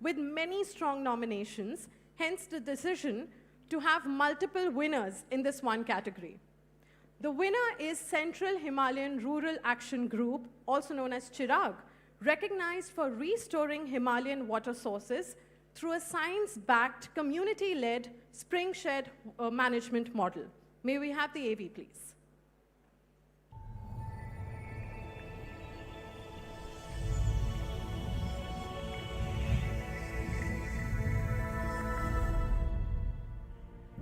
with many strong nominations, hence the decision to have multiple winners in this one category. The winner is Central Himalayan Rural Action Group, also known as Chirag, recognized for restoring Himalayan water sources through a science-backed, community-led spring shed management model. May we have the AV, please?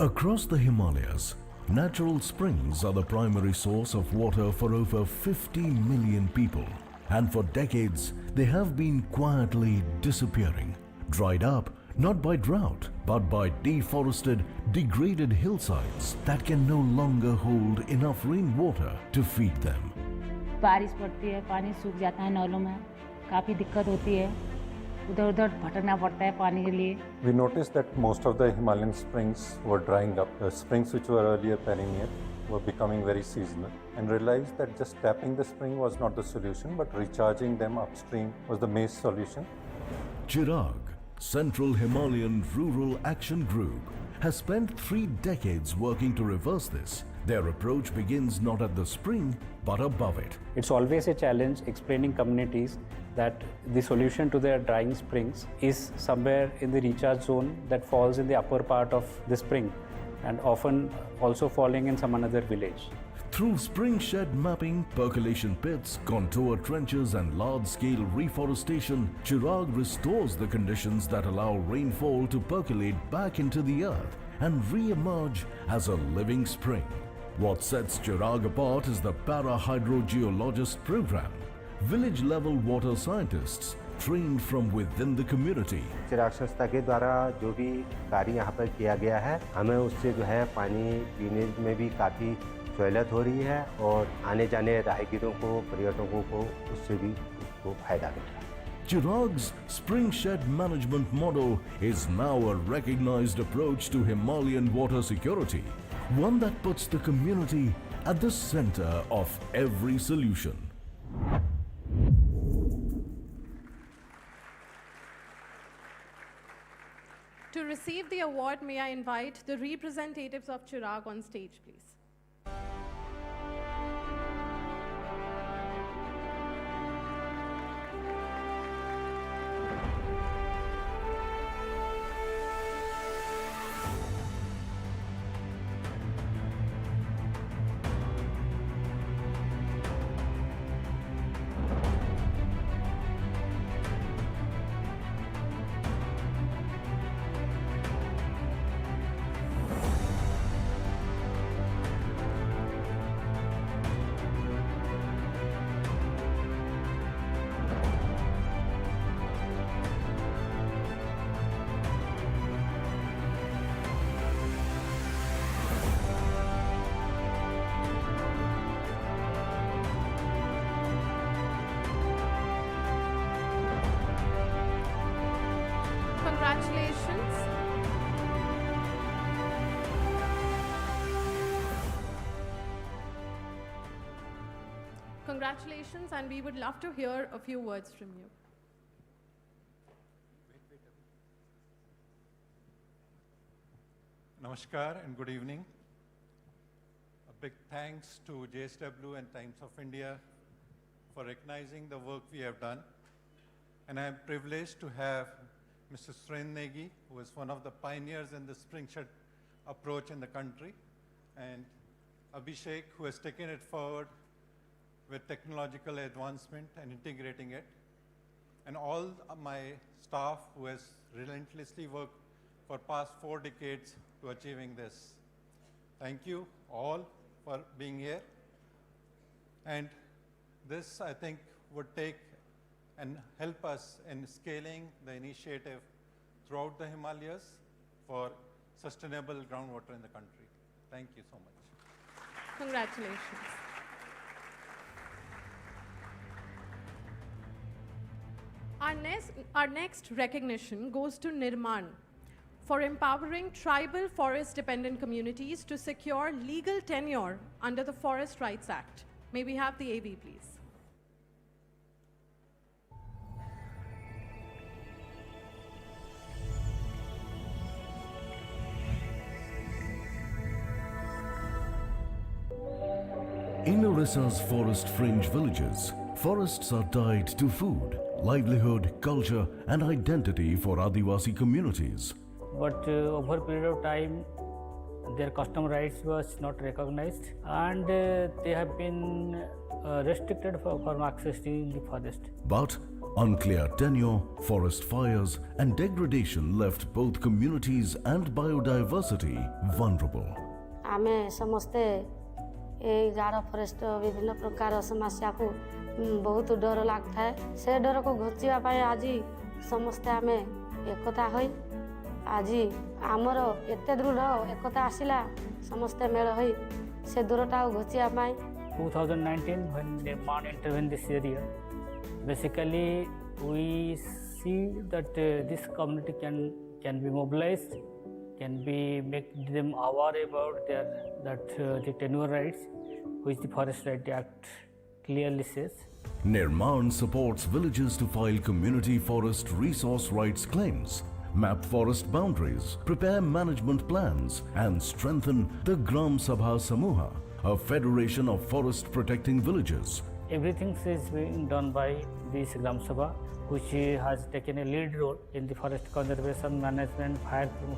Across the Himalayas, natural springs are the primary source of water for over 50 million people. And for decades, they have been quietly disappearing, dried up not by drought, but by deforested, degraded hillsides that can no longer hold enough rainwater to feed them. बारिश पड़ती है, पानी सूख जाता है नौलों में, काफ़ी दिक्कत होती है, उधर-उधर भटकना पड़ता है पानी के लिए. We noticed that most of the Himalayan springs were drying up. The springs which were earlier perennial were becoming very seasonal, and realized that just tapping the spring was not the solution, but recharging them upstream was the main solution. Chirag, Central Himalayan Rural Action Group, has spent 3 decades working to reverse this. Their approach begins not at the spring, but above it. It's always a challenge explaining communities that the solution to their drying springs is somewhere in the recharge zone that falls in the upper part of the spring, and often also falling in some another village. Through spring shed mapping, percolation pits, contour trenches and large-scale reforestation, Chirag restores the conditions that allow rainfall to percolate back into the earth and re-emerge as a living spring. What sets Chirag apart is the para-hydrogeologist program, village-level water scientists trained from within the community. चिराग संस्था के द्वारा जो भी कार्य यहाँ पर किया गया है, हमें उससे जो है पानी पीने में भी काफ़ी सहूलियत हो रही है, और आने जाने राहगीरों को, पर्यटकों को उससे भी उसको फायदा मिल रहा है. Chirag's spring shed management model is now a recognized approach to Himalayan water security, one that puts the community at the center of every solution. To receive the award, may I invite the representatives of Chirag on stage, please. Congratulations. Congratulations, and we would love to hear a few words from you. Namaskar and good evening. A big thanks to JSW and Times of India for recognizing the work we have done. And I am privileged to have Mr. Suren Negi, who is one of the pioneers in the Springshed approach in the country, and Abhishek, who has taken it forward with technological advancement and integrating it, and all my staff who has relentlessly worked for past 4 decades to achieving this. Thank you all for being here. And this, I think, would take and help us in scaling the initiative throughout the Himalayas for sustainable groundwater in the country. Thank you so much. Congratulations. Our next recognition goes to Nirman for empowering tribal forest-dependent communities to secure legal tenure under the Forest Rights Act. May we have the AV, please? In Orissa's forest fringe villages, forests are tied to food, livelihood, culture and identity for Adivasi communities. But over a period of time, their custom rights was not recognized, and they have been restricted from accessing the forest. But unclear tenure, forest fires and degradation left both communities and biodiversity vulnerable. आमे समस्ते ए गारो forest विभिन्न प्रकार समस्या को बहुत डर लगता है से डर को घोचिया पाए आज समस्ते आमे एकता होई आज आमर एते दृढ़ एकता आसिला समस्ते मेल होई से दूरटा घोचिया पाए 2019 when Nirman intervened this area, basically we see that this community can be mobilized, can be make them aware about the tenure rights, which the Forest Rights Act clearly says. Nirman supports villages to file community forest resource rights claims, map forest boundaries, prepare management plans, and strengthen the Gram Sabha Samuha, a federation of forest protecting villages. Everything is being done by this Gram Sabha, which has taken a lead role in the forest conservation management,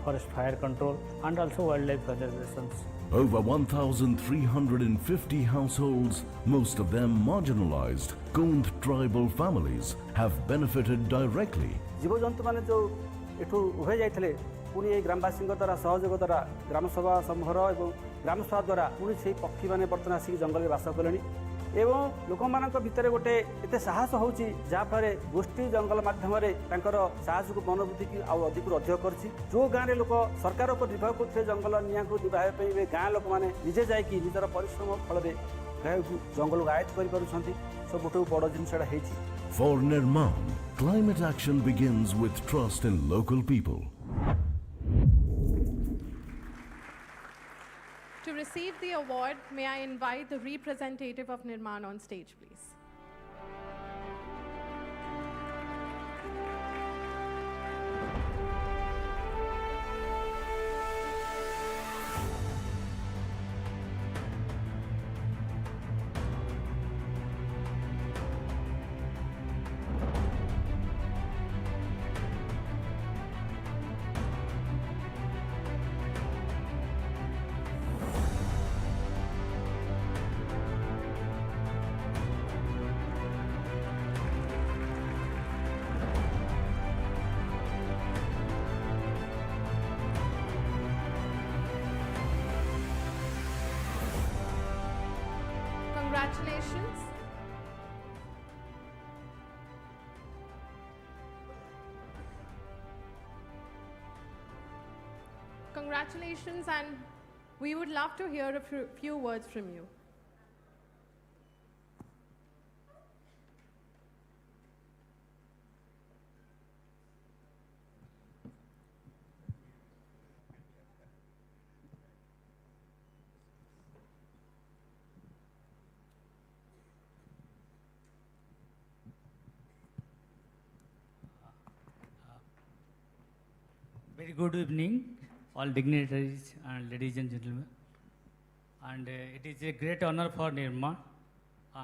forest fire control, and also wildlife conservation. Over 1,350 households, most of them marginalized, Kund tribal families, have benefited directly. जीवजंतु माने जो एठू उभे जाइथिले पुनी ए ग्रामवासी द्वारा सहयोग द्वारा ग्राम सभा समूहर एवं ग्राम सभा द्वारा पुनी से पक्षी माने बर्तन आसिक जंगल में बास कलेनी एवं लोक मानक भितर गोटे एते साहस होउची जा फरे गोष्ठी जंगल माध्यम रे तांकर साहस को मनोवृत्ति की अधिक करछि जो गाँ रे लोक सरकार पर निर्भर करथे जंगल निया को निभाय पे गाँ लोक माने निजे जाय कि निजर परिश्रम फल रे जंगल गायत करि पारुछंती सबुठो बड़ जिनसडा हेछि. For Nirman, climate action begins with trust in local people. To receive the award, may I invite the representative of Nirman on stage, please. Congratulations. Congratulations, and we would love to hear a few words from you. Very good evening, all dignitaries and ladies and gentlemen. And it is a great honor for Nirma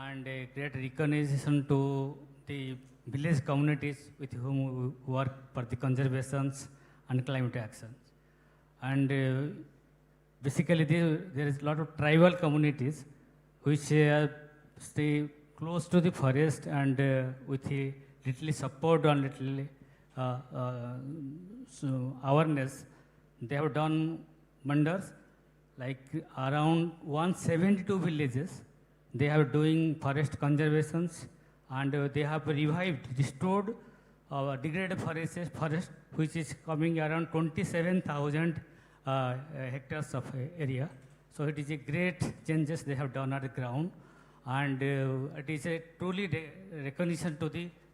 and a great recognition to the village communities with whom we work for the conservations and climate actions. And basically there is a lot of tribal communities which stay close to the forest and with a little support and little awareness, they have done wonders. Like around 172 villages, they are doing forest conservations, and they have revived, restored degraded forest, which is coming around 27,000 hectares of area. So it is a great changes they have done at the ground, and it is a truly recognition to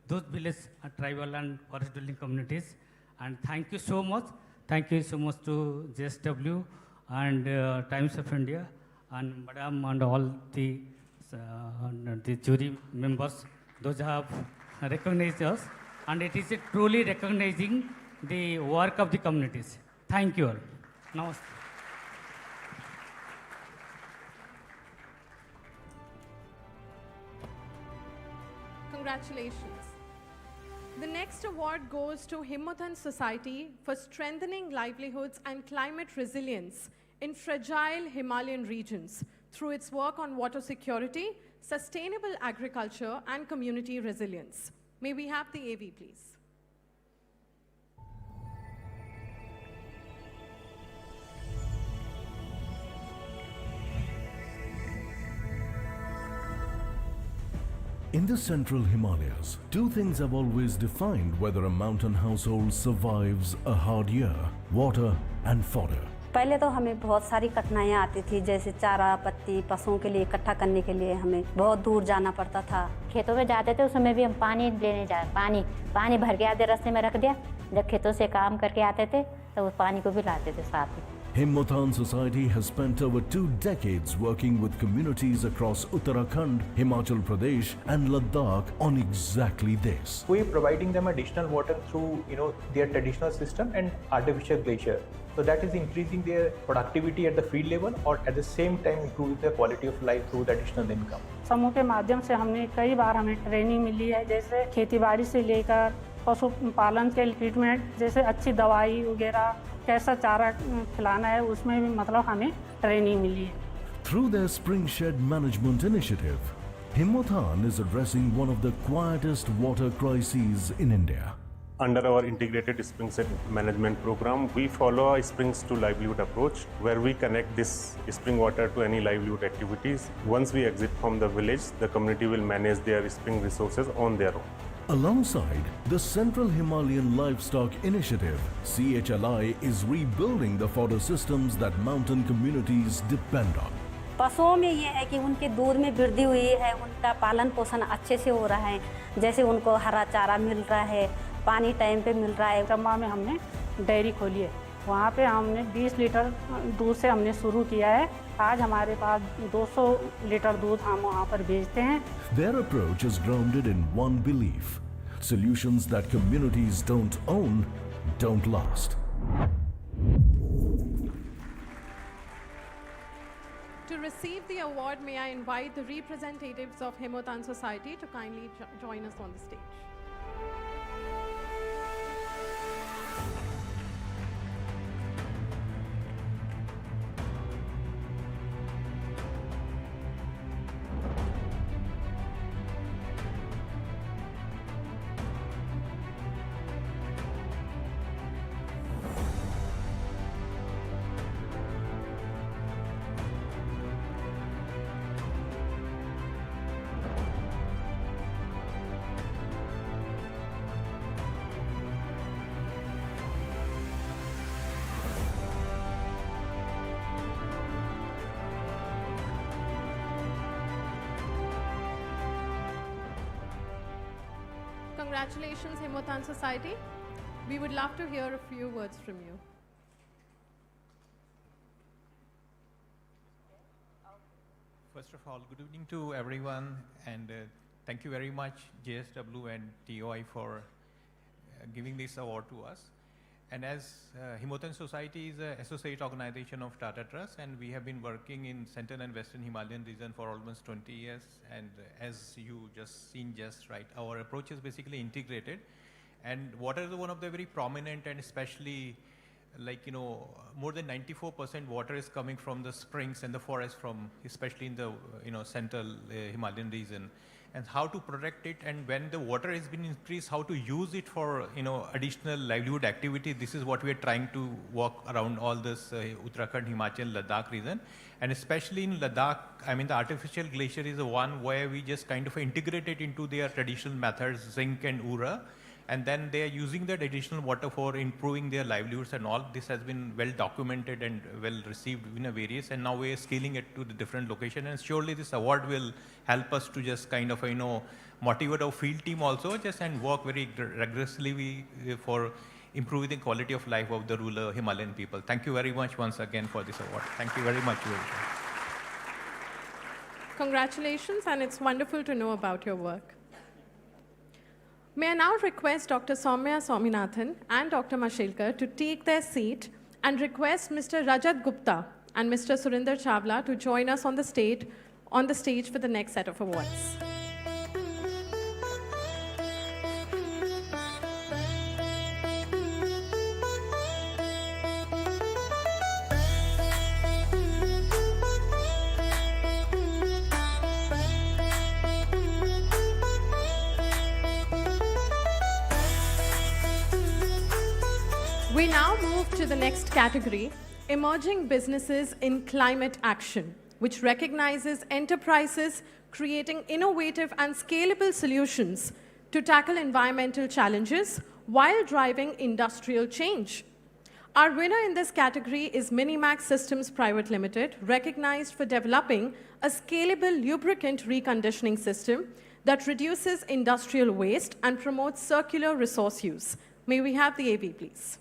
those village tribal and forest dwelling communities. And thank you so much. Thank you so much to JSW and Times of India and Madam and all the jury members. Those have recognized us, and it is truly recognizing the work of the communities. Thank you all. Namaste. Congratulations. The next award goes to Himmatan Society for strengthening livelihoods and climate resilience in fragile Himalayan regions through its work on water security, sustainable agriculture, and community resilience. May we have the AV, please? In the central Himalayas, two things have always defined whether a mountain household survives a hard year: water and fodder. पहले तो हमें बहुत सारी कठिनाइयाँ आती थी, जैसे चारा पत्ती पशुओं के लिए इकट्ठा करने के लिए हमें बहुत दूर जाना पड़ता था। खेतों में जाते थे, उस समय भी हम पानी लेने जाए, पानी भर के आधे रास्ते में रख दिया। जब खेतों से काम करके आते थे तो उस पानी को भी लाते थे साथ में। Himmatan Society has spent over 2 decades working with communities across Uttarakhand, Himachal Pradesh and Ladakh on exactly this. We're providing them additional water through their traditional system and artificial glacier. So that is increasing their productivity at the field level or at the same time improving their quality of life through the additional income. समूह के माध्यम से हमने कई बार हमें training मिली है, जैसे खेतीबाड़ी से लेकर पशु पालन के ट्रीटमेंट, जैसे अच्छी दवाई वगैरह कैसा चारा खिलाना है, उसमें भी मतलब हमें ट्रेनिंग मिली है। Through their spring shed management initiative, Himmatan is addressing one of the quietest water crises in India. Under our integrated spring set management program, we follow a springs to livelihood approach where we connect this spring water to any livelihood activities. Once we exit from the village, the community will manage their spring resources on their own. Alongside, the Central Himalayan Livestock Initiative, CHLI, is rebuilding the fodder systems that mountain communities depend on. पशुओं में ये है कि उनके दूध में वृद्धि हुई है, उनका पालन पोषण अच्छे से हो रहा है, जैसे उनको हरा चारा मिल रहा है, पानी टाइम पे मिल रहा है। चम्बा में हमने डेयरी खोली है, वहाँ पे हमने 20 लीटर दूध से हमने शुरू किया है। आज हमारे पास 200 लीटर दूध हम वहाँ पर बेचते हैं। Their approach is grounded in one belief: solutions that communities don't own don't last. To receive the award, may I invite the representatives of Himmatan Society to kindly join us on the stage. Congratulations, Himmatan Society. We would love to hear a few words from you. First of all, good evening to everyone, and thank you very much, JSW and TOI, for giving this award to us. And as Himothan Society is an associate organization of Tata Trust, and we have been working in Central and Western Himalayan region for almost 20 years. And as you just seen right, our approach is basically integrated. And water is one of the very prominent, and especially more than 94% water is coming from the springs and the forest, from especially in the central Himalayan region. And how to protect it, and when the water has been increased, how to use it for additional livelihood activity. This is what we are trying to work around all this Uttarakhand, Himachal, Ladakh region. And especially in Ladakh, I mean, the artificial glacier is the one where we just kind of integrate it into their traditional methods, zinc and ura. And then they are using that additional water for improving their livelihoods, and all this has been well documented and well received in a various, and now we are scaling it to the different location. And surely this award will help us to just kind of motivate our field team also just and work very rigorously for improving the quality of life of the rural Himalayan people. Thank you very much once again for this award. Thank you very much. Congratulations, and it's wonderful to know about your work. May I now request Dr. Soumya Swaminathan and Dr. Mashelkar to take their seat, and request Mr. Rajat Gupta and Mr. Surinder Chawla to join us on the stage for the next set of awards. We now move to the next category, Emerging Businesses in Climate Action, which recognizes enterprises creating innovative and scalable solutions to tackle environmental challenges while driving industrial change. Our winner in this category is Minimax Systems Private Limited, recognized for developing a scalable lubricant reconditioning system that reduces industrial waste and promotes circular resource use. May we have the AV, please?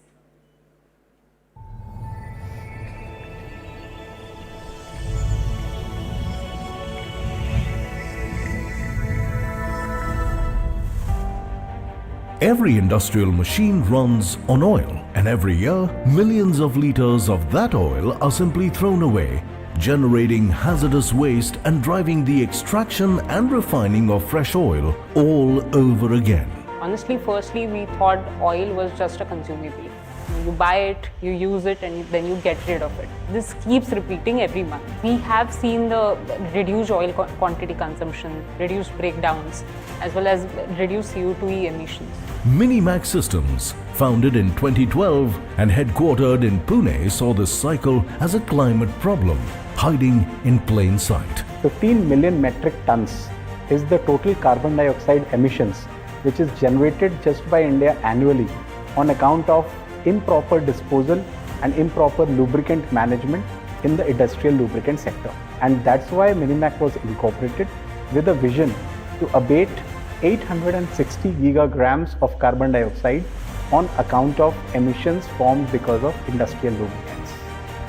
Every industrial machine runs on oil, and every year, millions of liters of that oil are simply thrown away, generating hazardous waste and driving the extraction and refining of fresh oil all over again. Honestly, firstly, we thought oil was just a consumable. You buy it, you use it, and then you get rid of it. This keeps repeating every month. We have seen the reduced oil quantity consumption, reduced breakdowns, as well as reduced CO2e emissions. Minimax Systems, founded in 2012 and headquartered in Pune, saw this cycle as a climate problem, hiding in plain sight. 15 million metric tons is the total carbon dioxide emissions which is generated just by India annually on account of improper disposal and improper lubricant management in the industrial lubricant sector. And that's why Minimac was incorporated with a vision to abate 860 gigagrams of carbon dioxide on account of emissions formed because of industrial lubricants.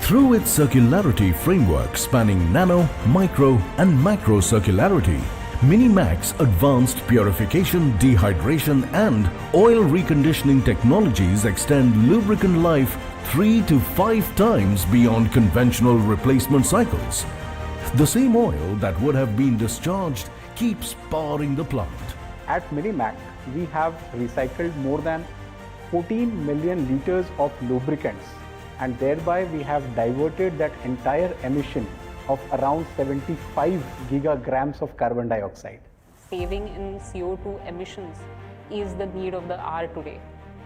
Through its circularity framework spanning nano, micro and macro circularity, Minimax advanced purification, dehydration and oil reconditioning technologies extend lubricant life 3 to 5 times beyond conventional replacement cycles. The same oil that would have been discharged keeps powering the plant. At Minimac, we have recycled more than 14 million liters of lubricants, and thereby we have diverted that entire emission of around 75 gigagrams of carbon dioxide. Saving in CO2 emissions is the need of the hour today.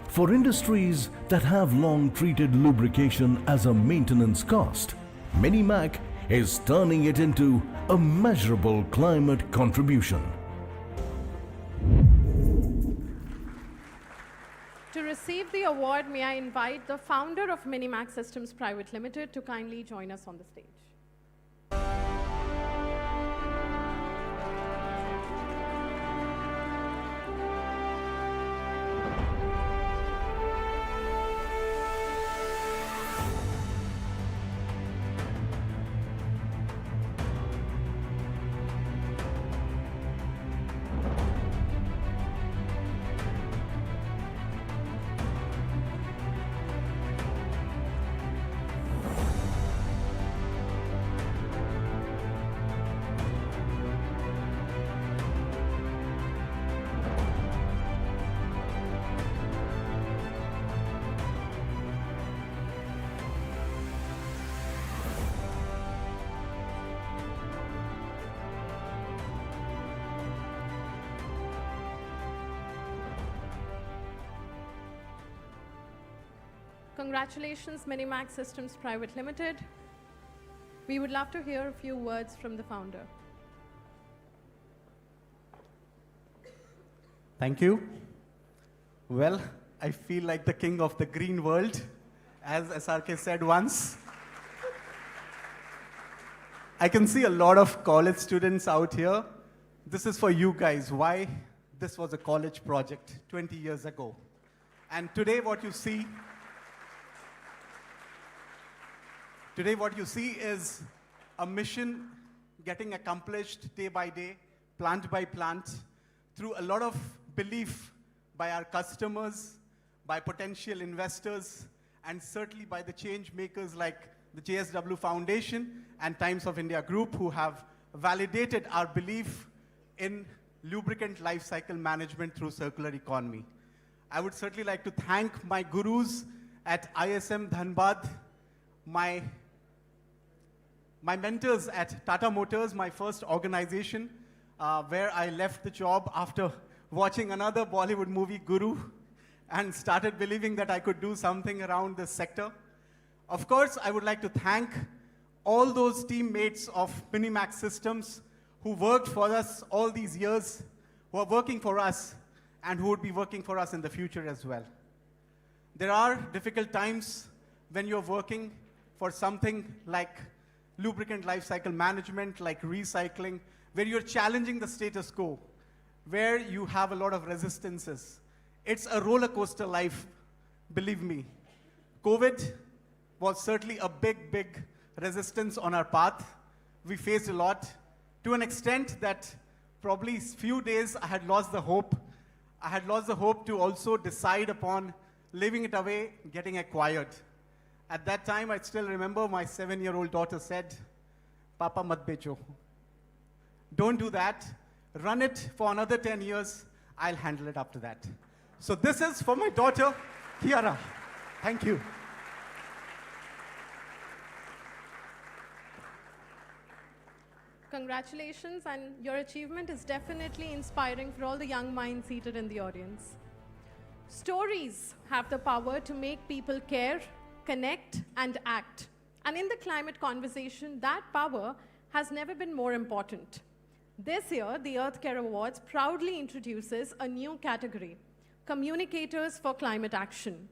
For industries that have long treated lubrication as a maintenance cost, Minimac is turning it into a measurable climate contribution. To receive the award, may I invite the founder of Minimax Systems Private Limited to kindly join us on the stage. Congratulations, Minimax Systems Private Limited. We would love to hear a few words from the founder. Thank you. Well, I feel like the king of the green world, as SRK said once. I can see a lot of college students out here. This is for you guys. Why? This was a college project 20 years ago. And today what you see is a mission getting accomplished day by day, plant by plant, through a lot of belief by our customers, by potential investors, and certainly by the change makers like the JSW Foundation and Times of India Group, who have validated our belief in lubricant life cycle management through circular economy. I would certainly like to thank my gurus at ISM Dhanbad, my mentors at Tata Motors, my first organization, where I left the job after watching another Bollywood movie, Guru, and started believing that I could do something around this sector. Of course, I would like to thank all those teammates of Minimax Systems who worked for us all these years, who are working for us, and who would be working for us in the future as well. There are difficult times when you're working for something like lubricant life cycle management, like recycling, where you're challenging the status quo, where you have a lot of resistances. It's a roller coaster life, believe me. COVID was certainly a big, big resistance on our path. We faced a lot, to an extent that probably few days I had lost the hope. I had lost the hope to also decide upon leaving it away, getting acquired. At that time, I still remember my 7-year-old daughter said, "Papa mat becho. Don't do that. Run it for another 10 years. I'll handle it after that." So this is for my daughter, Kiara. Thank you. Congratulations, and your achievement is definitely inspiring for all the young minds seated in the audience. Stories have the power to make people care, connect, and act. And in the climate conversation, that power has never been more important. This year, the EarthCare Awards proudly introduces a new category, Communicators for Climate Action.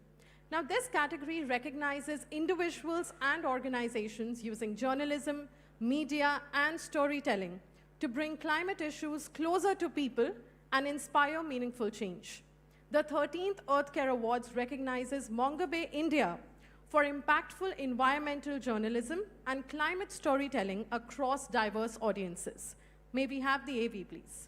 Now, this category recognizes individuals and organizations using journalism, media, and storytelling to bring climate issues closer to people and inspire meaningful change. The 13th EarthCare Awards recognizes Mumbai, India, for impactful environmental journalism and climate storytelling across diverse audiences. May we have the AV, please?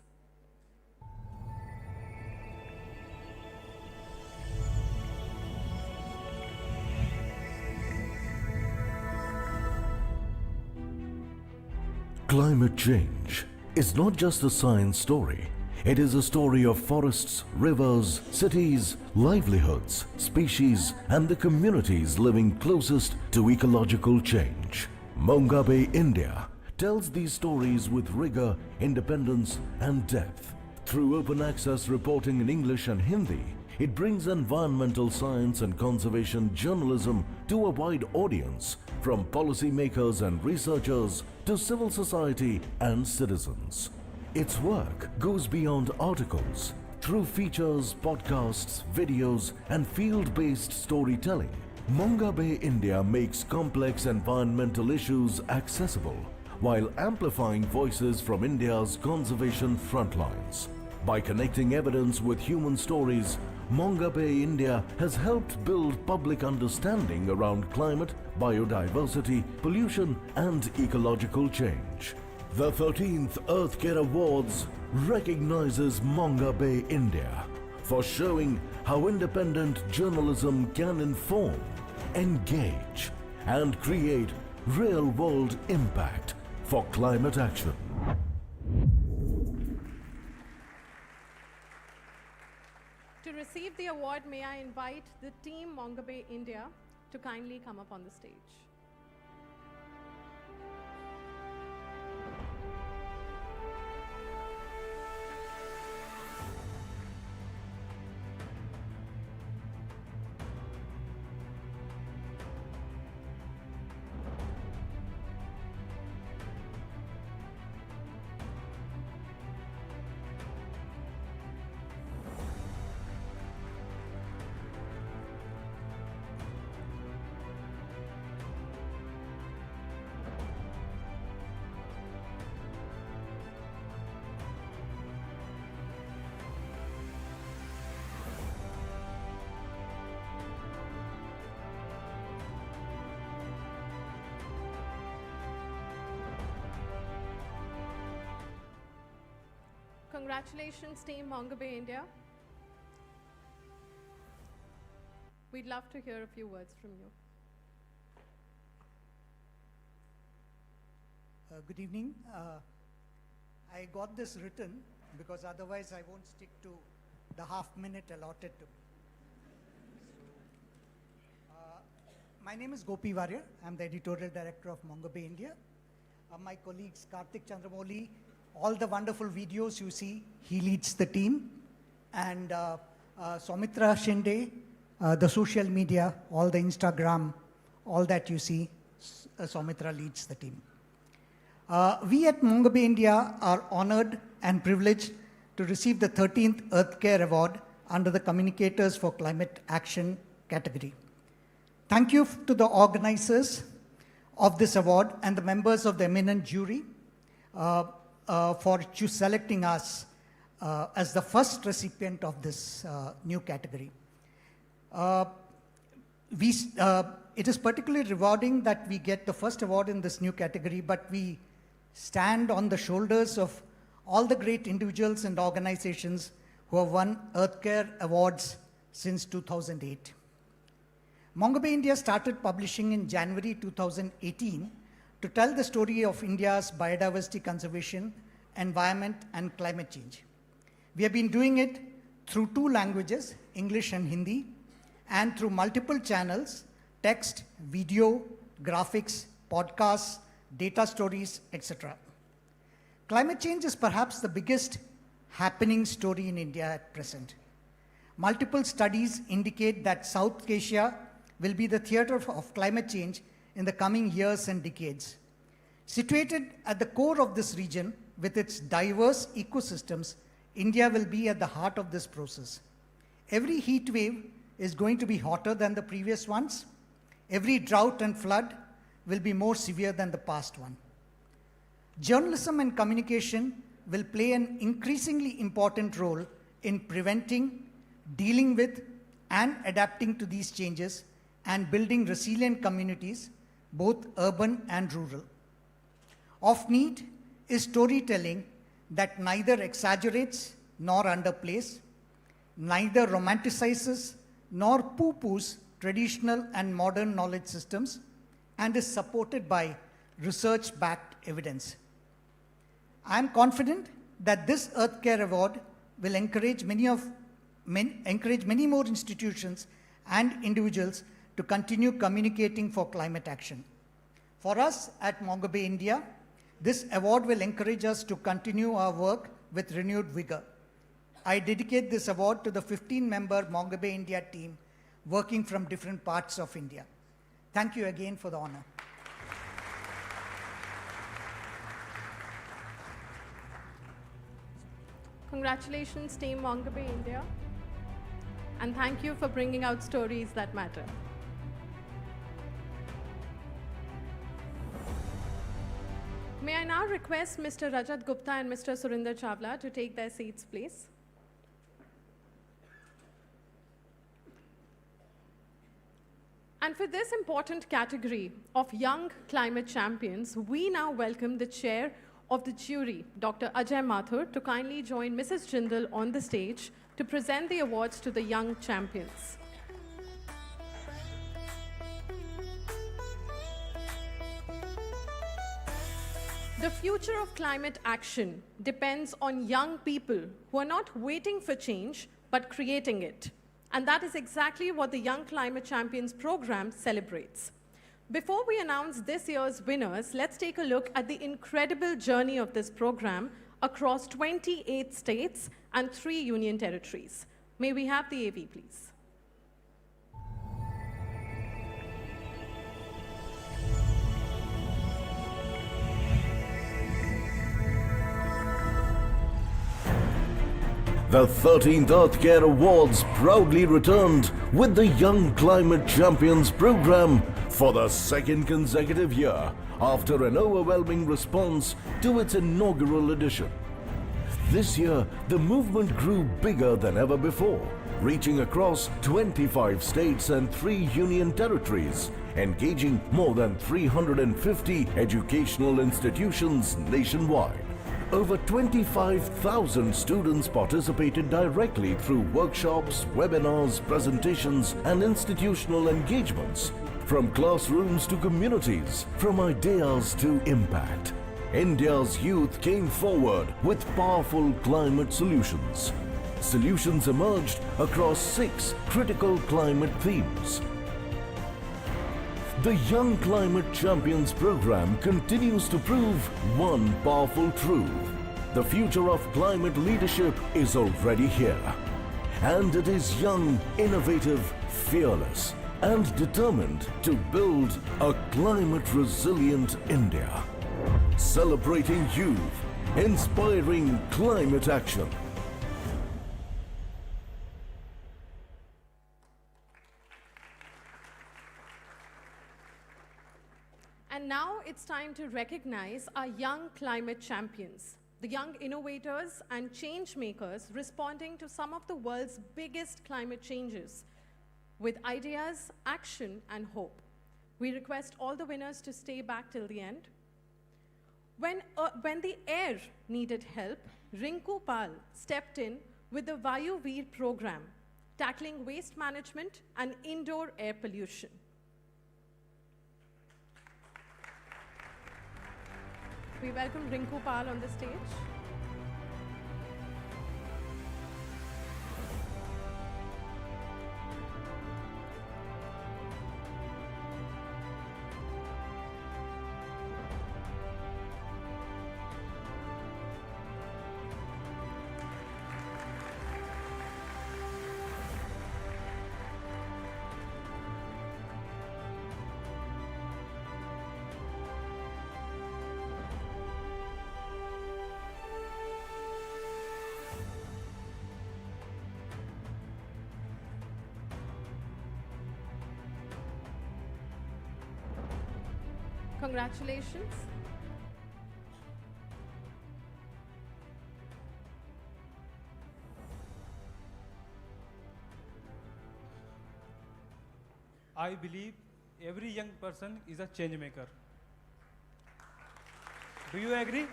Climate change is not just a science story. It is a story of forests, rivers, cities, livelihoods, species, and the communities living closest to ecological change. Mumbai, India tells these stories with rigor, independence, and depth. Through open access reporting in English and Hindi, it brings environmental science and conservation journalism to a wide audience, from policymakers and researchers to civil society and citizens. Its work goes beyond articles. Through features, podcasts, videos, and field-based storytelling, Mumbai, India makes complex environmental issues accessible while amplifying voices from India's conservation frontlines. By connecting evidence with human stories, Mumbai, India has helped build public understanding around climate, biodiversity, pollution, and ecological change. The 13th EarthCare Awards recognizes Mumbai, India for showing how independent journalism can inform, engage, and create real-world impact for climate action. To receive the award, may I invite the team Mumbai, India to kindly come up on the stage. Congratulations, Team Mumbai, India. We'd love to hear a few words from you. Good evening. I got this written because otherwise I won't stick to the half-minute allotted to me. My name is Gopi Warrior. I'm the editorial director of Mumbai, India. My colleagues Karthik Chandramoli, all the wonderful videos you see, he leads the team. And Soumitra Shinde, the social media, all the Instagram, all that you see, Soumitra leads the team. We at Mumbai, India are honored and privileged to receive the 13th Earth Care Award under the Communicators for Climate Action category. Thank you to the organizers of this award and the members of the eminent jury for selecting us as the first recipient of this new category. It is particularly rewarding that we get the first award in this new category, but we stand on the shoulders of all the great individuals and organizations who have won Earth Care Awards since 2008. Mumbai, India started publishing in January 2018 to tell the story of India's biodiversity conservation, environment, and climate change. We have been doing it through 2 languages, English and Hindi, and through multiple channels, text, video, graphics, podcasts, data stories, etc. Climate change is perhaps the biggest happening story in India at present. Multiple studies indicate that South Asia will be the theater of climate change in the coming years and decades. Situated at the core of this region with its diverse ecosystems, India will be at the heart of this process. Every heat wave is going to be hotter than the previous ones. Every drought and flood will be more severe than the past one. Journalism and communication will play an increasingly important role in preventing, dealing with, and adapting to these changes and building resilient communities, both urban and rural. Of need is storytelling that neither exaggerates nor underplays, neither romanticizes nor poo-poos traditional and modern knowledge systems, and is supported by research-backed evidence. I am confident that this Earth Care Award will encourage many more institutions and individuals to continue communicating for climate action. For us at Mumbai, India, this award will encourage us to continue our work with renewed vigor. I dedicate this award to the 15-member Mumbai, India team working from different parts of India. Thank you again for the honor. Congratulations, Team Mumbai, India. And thank you for bringing out stories that matter. May I now request Mr. Rajat Gupta and Mr. Surinder Chawla to take their seats, please. And for this important category of young climate champions, we now welcome the chair of the jury, Dr. Ajay Mathur, to kindly join Mrs. Jindal on the stage to present the awards to the young champions. The future of climate action depends on young people who are not waiting for change, but creating it. And that is exactly what the Young Climate Champions program celebrates. Before we announce this year's winners, let's take a look at the incredible journey of this program across 28 states and 3 union territories. May we have the AV, please? The 13th Earth Care Awards proudly returned with the Young Climate Champions program for the 2nd consecutive year after an overwhelming response to its inaugural edition. This year, the movement grew bigger than ever before, reaching across 25 states and 3 union territories, engaging more than 350 educational institutions nationwide. Over 25,000 students participated directly through workshops, webinars, presentations, and institutional engagements. From classrooms to communities, from ideas to impact, India's youth came forward with powerful climate solutions. Solutions emerged across 6 critical climate themes. The Young Climate Champions program continues to prove one powerful truth. The future of climate leadership is already here. And it is young, innovative, fearless, and determined to build a climate-resilient India. Celebrating youth, inspiring climate action. And now it's time to recognize our young climate champions, the young innovators and change makers responding to some of the world's biggest climate changes with ideas, action, and hope. We request all the winners to stay back till the end. When the air needed help, Rinku Pal stepped in with the Vayu Veer program, tackling waste management and indoor air pollution. We welcome Rinku Pal on the stage. Congratulations. I believe every young person is a change maker. Do you agree?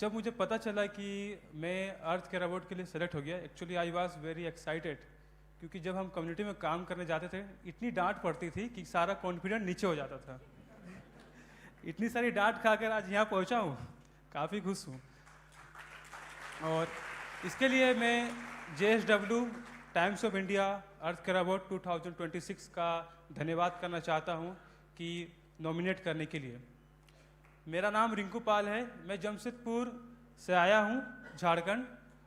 जब मुझे पता चला कि मैं अर्थ के robot के लिए select हो गया, actually I was very excited, क्योंकि जब हम कम्युनिटी में काम करने जाते थे इतनी डांट पड़ती थी कि सारा कॉन्फिडेंस नीचे हो जाता था। इतनी सारी डांट खाकर आज यहाँ पहुँचा हूँ, काफ़ी खुश हूँ। और इसके लिए मैं JSW, टाइम्स ऑफ इंडिया, अर्थ के रोबोट 2026 का धन्यवाद करना चाहता हूँ कि नॉमिनेट करने के लिए। मेरा नाम रिंकू पाल है, मैं जमशेदपुर से आया हूँ, झारखंड,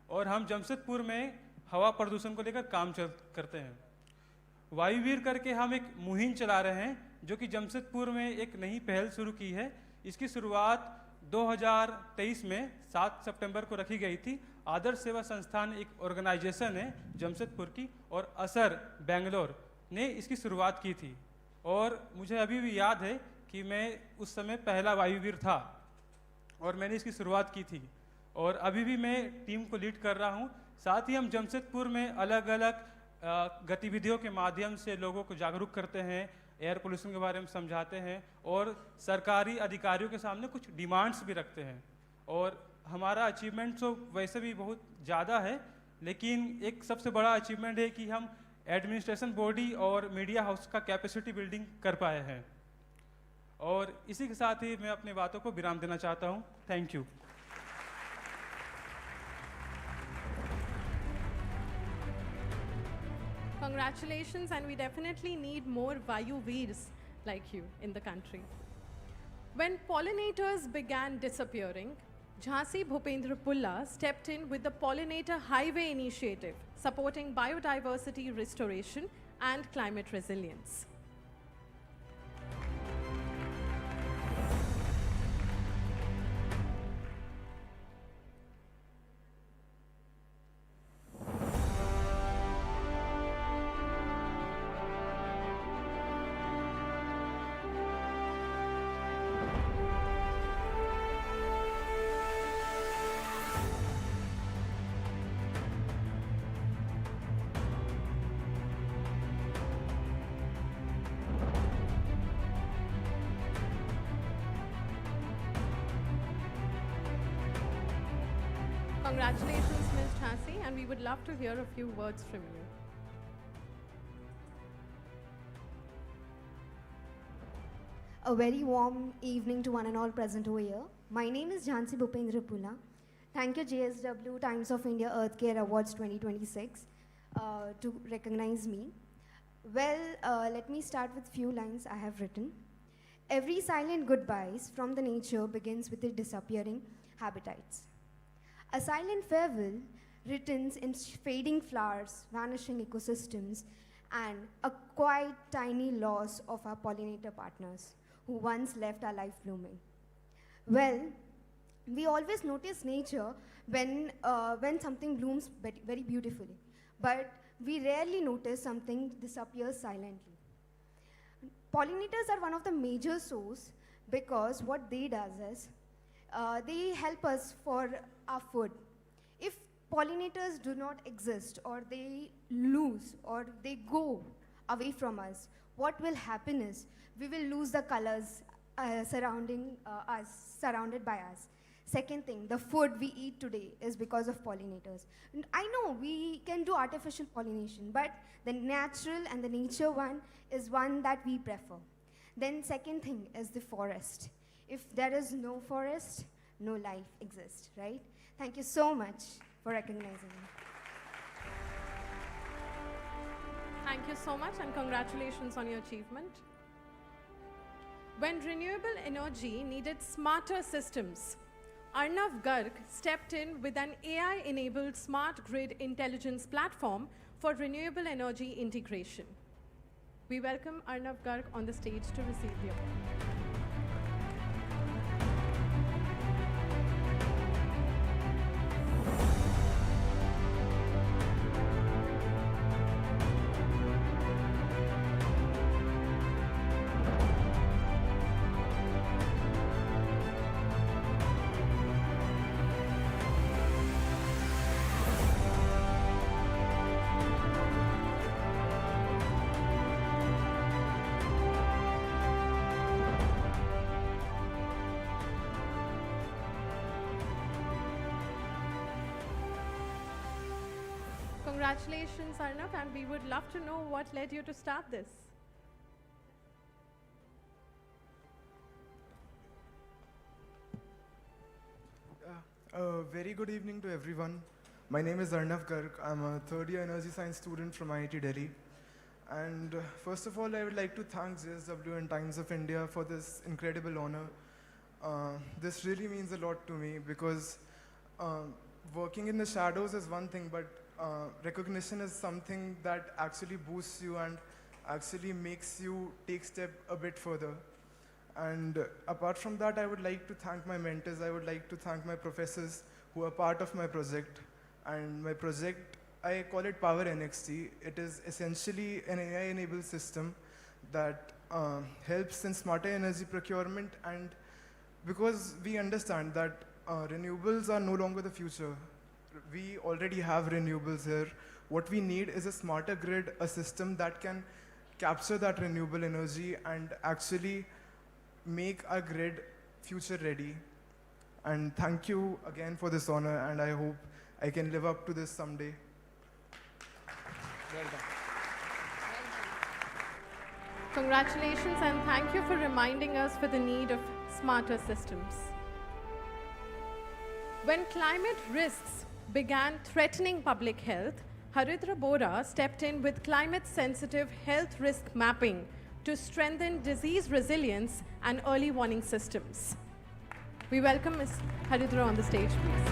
और हम जमशेदपुर में हवा प्रदूषण को लेकर काम करते हैं। वायुवीर करके हम एक मुहिम चला रहे हैं जो कि जमशेदपुर में एक नई पहल शुरू की है। इसकी शुरुआत 2023 में 7 सितंबर को रखी गई थी। आदर्श सेवा संस्थान एक ऑर्गेनाइजेशन है जमशेदपुर की, और असर बेंगलोर ने इसकी शुरुआत की थी। और मुझे अभी भी याद है कि मैं उस समय पहला वायुवीर था और मैंने इसकी शुरुआत की थी, और अभी भी मैं टीम को लीड कर रहा हूँ। साथ ही हम जमशेदपुर में अलग अलग गतिविधियों के माध्यम से लोगों को जागरूक करते हैं, एयर पोल्यूशन के बारे में समझाते हैं, और सरकारी अधिकारियों के सामने कुछ डिमांड्स भी रखते हैं। और हमारा अचीवमेंट तो वैसे भी बहुत ज़्यादा है, लेकिन एक सबसे बड़ा अचीवमेंट है कि हम एडमिनिस्ट्रेशन बॉडी और मीडिया हाउस का कैपेसिटी बिल्डिंग कर पाए हैं। और इसी के साथ ही मैं अपनी बातों को विराम देना चाहता हूँ। Thank you. Congratulations, and we definitely need more Vayu Veers like you in the country. When pollinators began disappearing, Jhansi Bhupendra Pulla stepped in with the Pollinator Highway Initiative, supporting biodiversity restoration and climate resilience. Congratulations, Ms. Chassi, and we would love to hear a few words from you. A very warm evening to one and all present over here. My name is Jhansi Bhupendra Pula. Thank you, JSW Times of India Earthcare Awards 2026 to recognize me. Well, let me start with few lines I have written. Every silent goodbyes from the nature begins with the disappearing habitats. A silent farewell written in fading flowers, vanishing ecosystems, and a quite tiny loss of our pollinator partners who once left our life blooming. Well, we always notice nature when something blooms very beautifully, but we rarely notice something disappears silently. Pollinators are one of the major sources because what they does is they help us for our food. If pollinators do not exist or they lose or they go away from us, what will happen is we will lose the colors surrounded by us. Second thing, the food we eat today is because of pollinators. And I know we can do artificial pollination, but the natural and the nature one is one that we prefer. Then second thing is the forest. If there is no forest, no life exists, right? Thank you so much for recognizing me. Thank you so much and congratulations on your achievement. When renewable energy needed smarter systems, Arnav Garg stepped in with an AI-enabled smart grid intelligence platform for renewable energy integration. We welcome Arnav Garg on the stage to receive the award. Congratulations, Arnav, and we would love to know what led you to start this. Very good evening to everyone. My name is Arnav Garg. I'm a third-year energy science student from IIT Delhi. And first of all, I would like to thank JSW and Times of India for this incredible honor. This really means a lot to me because working in the shadows is one thing, but recognition is something that actually boosts you and actually makes you take step a bit further. And apart from that, I would like to thank my mentors. I would like to thank my professors who are part of my project. And my project, I call it Power NXT. It is essentially an AI-enabled system that helps in smarter energy procurement. And because we understand that renewables are no longer the future, we already have renewables here. What we need is a smarter grid, a system that can capture that renewable energy and actually make our grid future ready. And thank you again for this honor, and I hope I can live up to this someday. Well done. Congratulations and thank you for reminding us for the need of smarter systems. When climate risks began threatening public health, Haridra Bora stepped in with climate-sensitive health risk mapping to strengthen disease resilience and early warning systems. We welcome Ms. Haridra on the stage, please.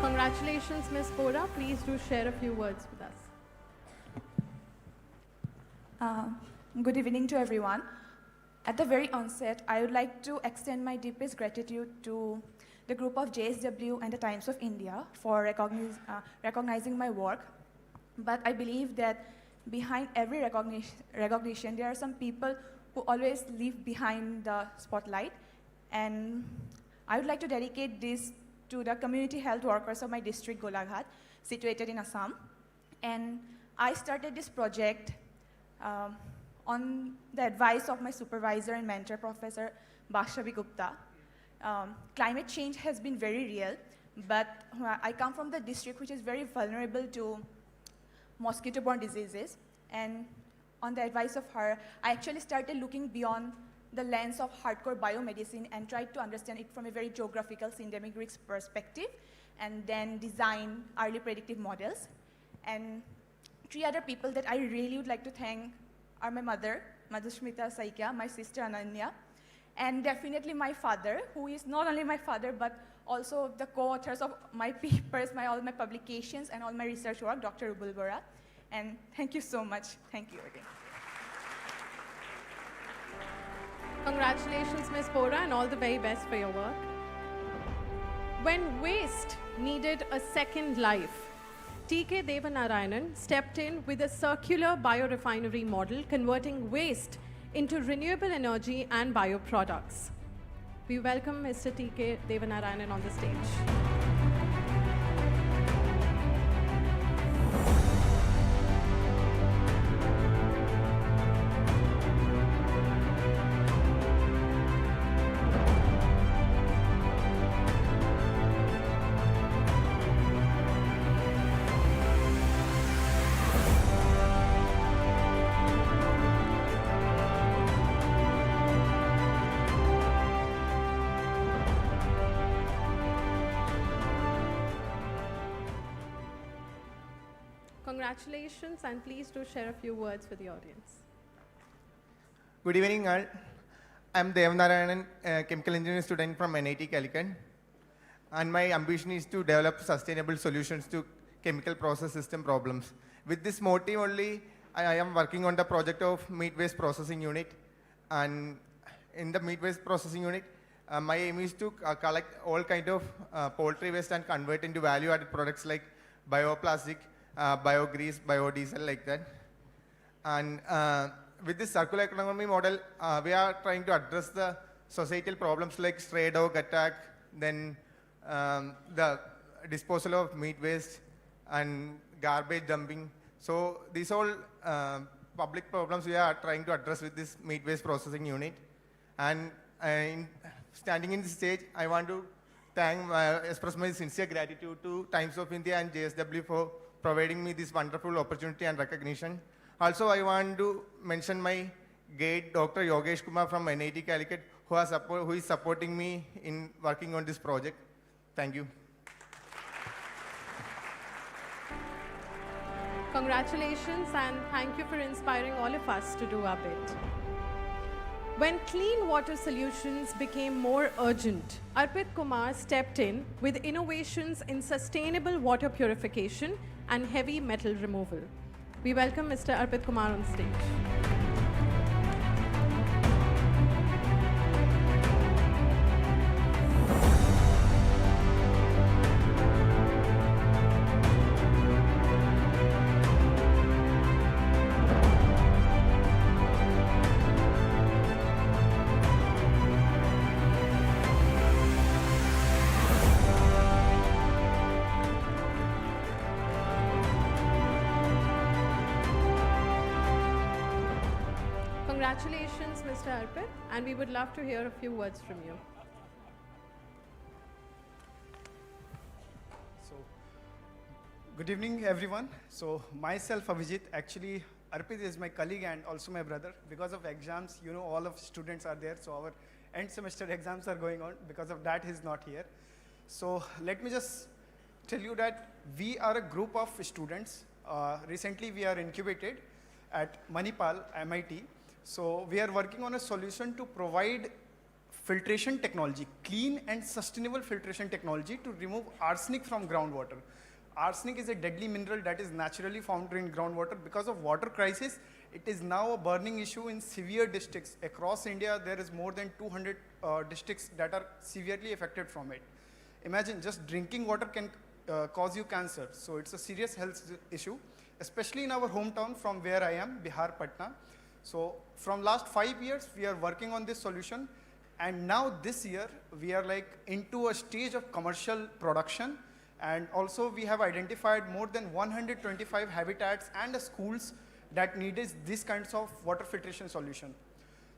Congratulations, Ms. Bora. Please do share a few words with us. Good evening to everyone. At the very onset, I would like to extend my deepest gratitude to the group of JSW and the Times of India for recognizing my work. But I believe that behind every recognition, there are some people who always leave behind the spotlight. And I would like to dedicate this to the community health workers of my district, Golaghat, situated in Assam. And I started this project on the advice of my supervisor and mentor, Professor Bakshavi Gupta. Climate change has been very real, but I come from the district which is very vulnerable to mosquito-borne diseases. And on the advice of her, I actually started looking beyond the lens of hardcore biomedicine and tried to understand it from a very geographical syndemic risk perspective, and then design early predictive models. And 3 other people that I really would like to thank are my mother, Madhushmita Saikia, my sister Ananya, and definitely my father, who is not only my father, but also the co-authors of my papers, all my publications, and all my research work, Dr. Rubul Bora. And thank you so much. Thank you again. Congratulations, Ms. Bora, and all the very best for your work. When waste needed a second life, T.K. Devanarayanan stepped in with a circular biorefinery model, converting waste into renewable energy and bioproducts. We welcome Mr. T.K. Devanarayanan on the stage. Congratulations, and please do share a few words with the audience. Good evening, all. I'm Devanarayanan, a chemical engineering student from NIT Calicut, and my ambition is to develop sustainable solutions to chemical process system problems. With this motive only, I am working on the project of meat waste processing unit, and in the meat waste processing unit, my aim is to collect all kind of poultry waste and convert into value-added products like bioplastic, biogrease, biodiesel, like that. And with this circular economy model, we are trying to address the societal problems like stray dog attack, then the disposal of meat waste and garbage dumping. So these all public problems we are trying to address with this meat waste processing unit. And standing in this stage, I want to express my sincere gratitude to Times of India and JSW for providing me this wonderful opportunity and recognition. Also, I want to mention my guide, Dr. Yogesh Kumar from NIT Calicut, who is supporting me in working on this project. Thank you. Congratulations, and thank you for inspiring all of us to do our bit. When clean water solutions became more urgent, Arpit Kumar stepped in with innovations in sustainable water purification and heavy metal removal. We welcome Mr. Arpit Kumar on stage. Congratulations, Mr. Arpit, and we would love to hear a few words from you. So, good evening, everyone. So, myself, Avijit, actually, Arpit is my colleague and also my brother. Because of exams, you know, all of students are there, so our end semester exams are going on. Because of that, he's not here. So, let me just tell you that we are a group of students. Recently, we are incubated at Manipal, MIT. So we are working on a solution to provide filtration technology, clean and sustainable filtration technology to remove arsenic from groundwater. Arsenic is a deadly mineral that is naturally found in groundwater. Because of water crisis, it is now a burning issue in severe districts. Across India, there is more than 200 districts that are severely affected from it. Imagine just drinking water can cause you cancer. So it's a serious health issue, especially in our hometown from where I am, Bihar, Patna. So from last 5 years, we are working on this solution. And now this year, we are like into a stage of commercial production. And also we have identified more than 125 habitats and schools that needed these kinds of water filtration solution.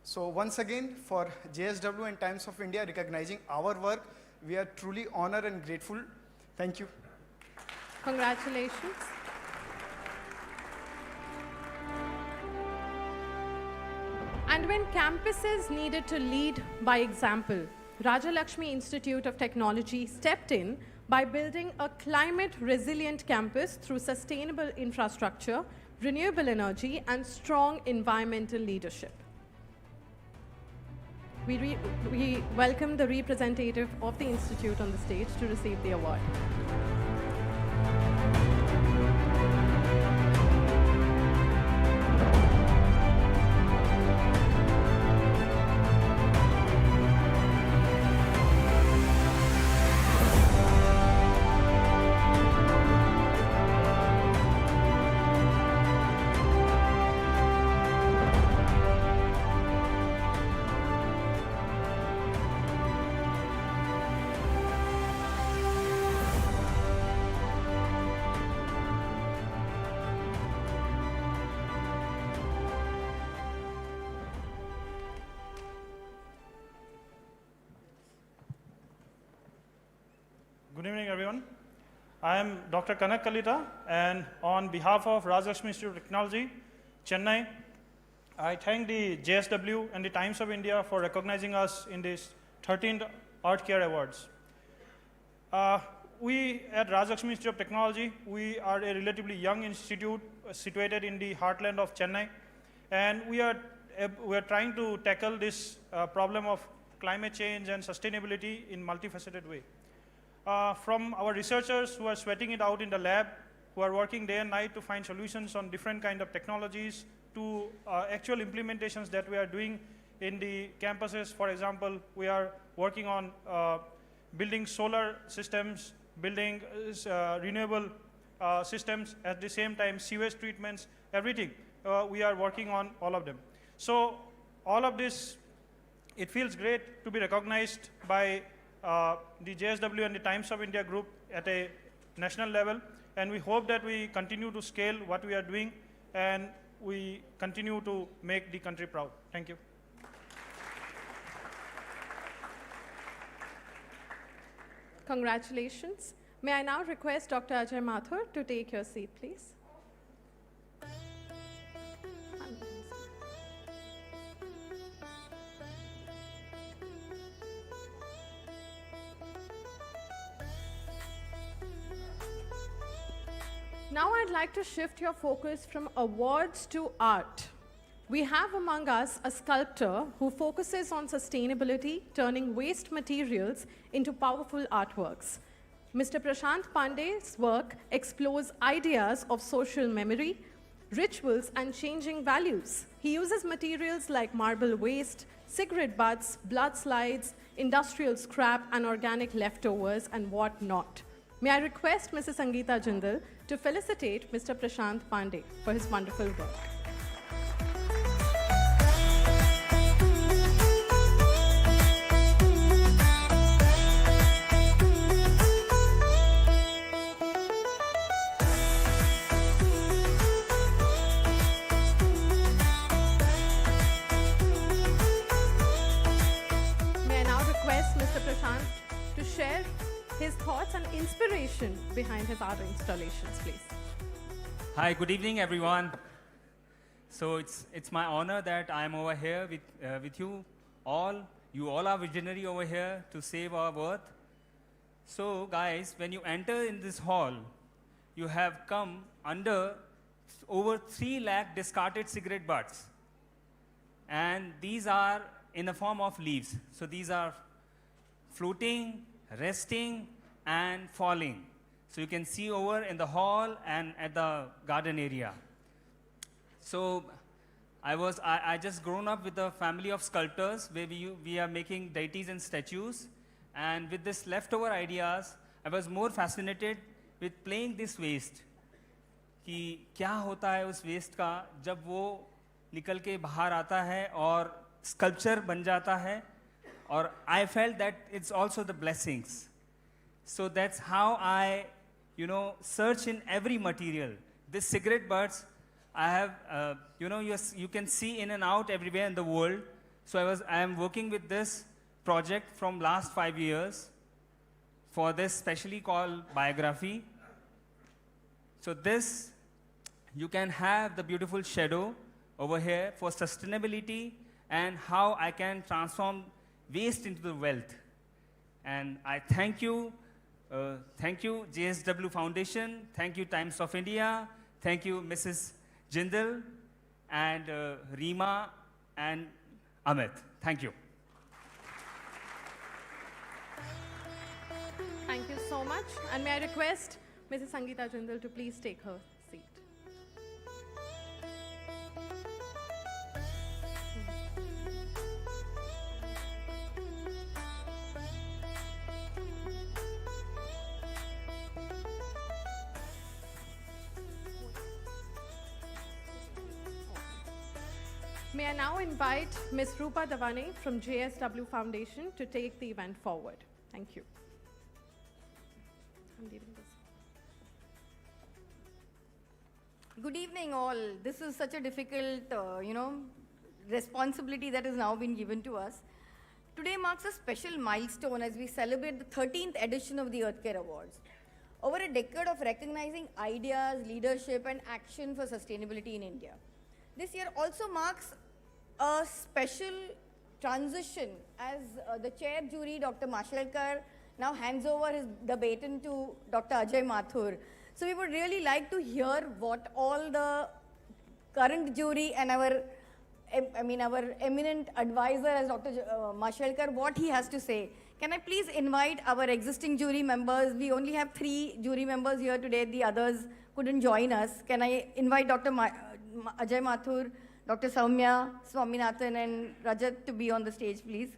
So once again, for JSW and Times of India recognizing our work, we are truly honored and grateful. Thank you. Congratulations. And when campuses needed to lead by example, Rajalakshmi Institute of Technology stepped in by building a climate-resilient campus through sustainable infrastructure, renewable energy, and strong environmental leadership. We welcome the representative of the Institute on the stage to receive the award. Good evening, everyone. I am Dr. Kanak Kalita, and on behalf of Rajalakshmi Institute of Technology, Chennai, I thank the JSW and the Times of India for recognizing us in this 13th Art Care Awards. We at Rajalakshmi Institute of Technology, we are a relatively young institute situated in the heartland of Chennai, and we are trying to tackle this problem of climate change and sustainability in multifaceted way. From our researchers who are sweating it out in the lab, who are working day and night to find solutions on different kind of technologies, to actual implementations that we are doing in the campuses. For example, we are working on building solar systems, building renewable systems, at the same time sewage treatments, everything. We are working on all of them. So all of this, it feels great to be recognized by the JSW and the Times of India group at a national level, and we hope that we continue to scale what we are doing and we continue to make the country proud. Thank you. Congratulations. May I now request Dr. Ajay Mathur to take your seat, please. Now I'd like to shift your focus from awards to art. We have among us a sculptor who focuses on sustainability, turning waste materials into powerful artworks. Mr. Prashant Pandey's work explores ideas of social memory, rituals, and changing values. He uses materials like marble waste, cigarette butts, blood slides, industrial scrap, and organic leftovers, and whatnot. May I request Mrs. Sangeeta Jindal to felicitate Mr. Prashant Pandey for his wonderful work. May I now request Mr. Prashant to share his thoughts and inspiration behind his art installations, please. Hi, good evening, everyone. So it's my honor that I'm over here with you all. You all are visionary over here to save our earth. So guys, when you enter in this hall, you have come under over 3 lakh discarded cigarette butts. And these are in the form of leaves. So these are floating, resting, and falling. So you can see over in the hall and at the garden area. So I just grown up with a family of sculptors where we are making deities and statues. And with this leftover ideas, I was more fascinated with playing this waste. कि क्या होता है उस waste का जब वो निकल के बाहर आता है और स्कल्पचर बन जाता है. और I felt that it's also the blessings. So that's how I, search in every material. This cigarette butts, I have, you can see in and out everywhere in the world. So I am working with this project from last 5 years for this specially called biography. So this, you can have the beautiful shadow over here for sustainability and how I can transform waste into the wealth. And I thank you JSW Foundation, thank you Times of India, thank you Mrs. Jindal and Reema and Amit. Thank you. Thank you so much. And may I request Mrs. Sangeeta Jindal to please take her seat. May I now invite Ms. Rupa Davane from JSW Foundation to take the event forward. Thank you. I'm leaving this. Good evening, all. This is such a difficult, responsibility that has now been given to us. Today marks a special milestone as we celebrate the 13th edition of the Earthcare Awards. Over a decade of recognizing ideas, leadership, and action for sustainability in India. This year also marks a special transition as the chair jury, Dr. Mashelkar, now hands over the baton to Dr. Ajay Mathur. So we would really like to hear what all the current jury and our eminent advisor as Dr. Mashelkar, what he has to say. Can I please invite our existing jury members? We only have 3 jury members here today. The others couldn't join us. Can I invite Dr. Ajay Mathur, Dr. Soumya Swaminathan and Rajat to be on the stage, please.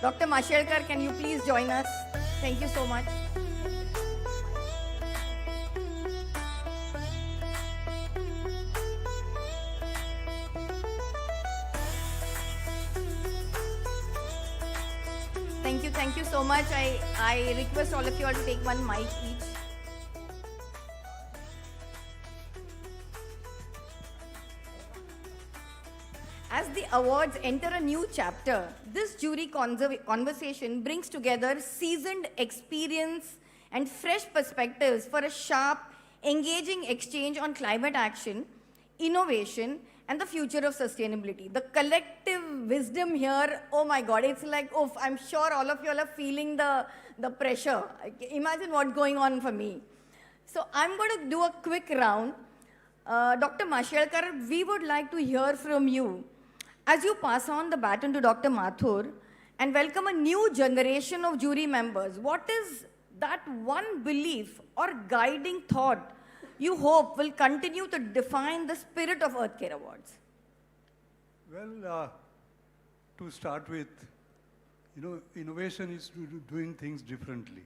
Dr. Mashelkar, can you please join us? Thank you so much. Thank you so much. I request all of you all to take one mic each. As the awards enter a new chapter, this jury conversation brings together seasoned experience and fresh perspectives for a sharp, engaging exchange on climate action, innovation, and the future of sustainability. The collective wisdom here, oh my God, it's like, oof, I'm sure all of you all are feeling the pressure. Imagine what's going on for me. So I'm going to do a quick round. Dr. Mashelkar, we would like to hear from you. As you pass on the baton to Dr. Mathur and welcome a new generation of jury members, what is that one belief or guiding thought you hope will continue to define the spirit of Earthcare Awards? Well, to start with, innovation is doing things differently,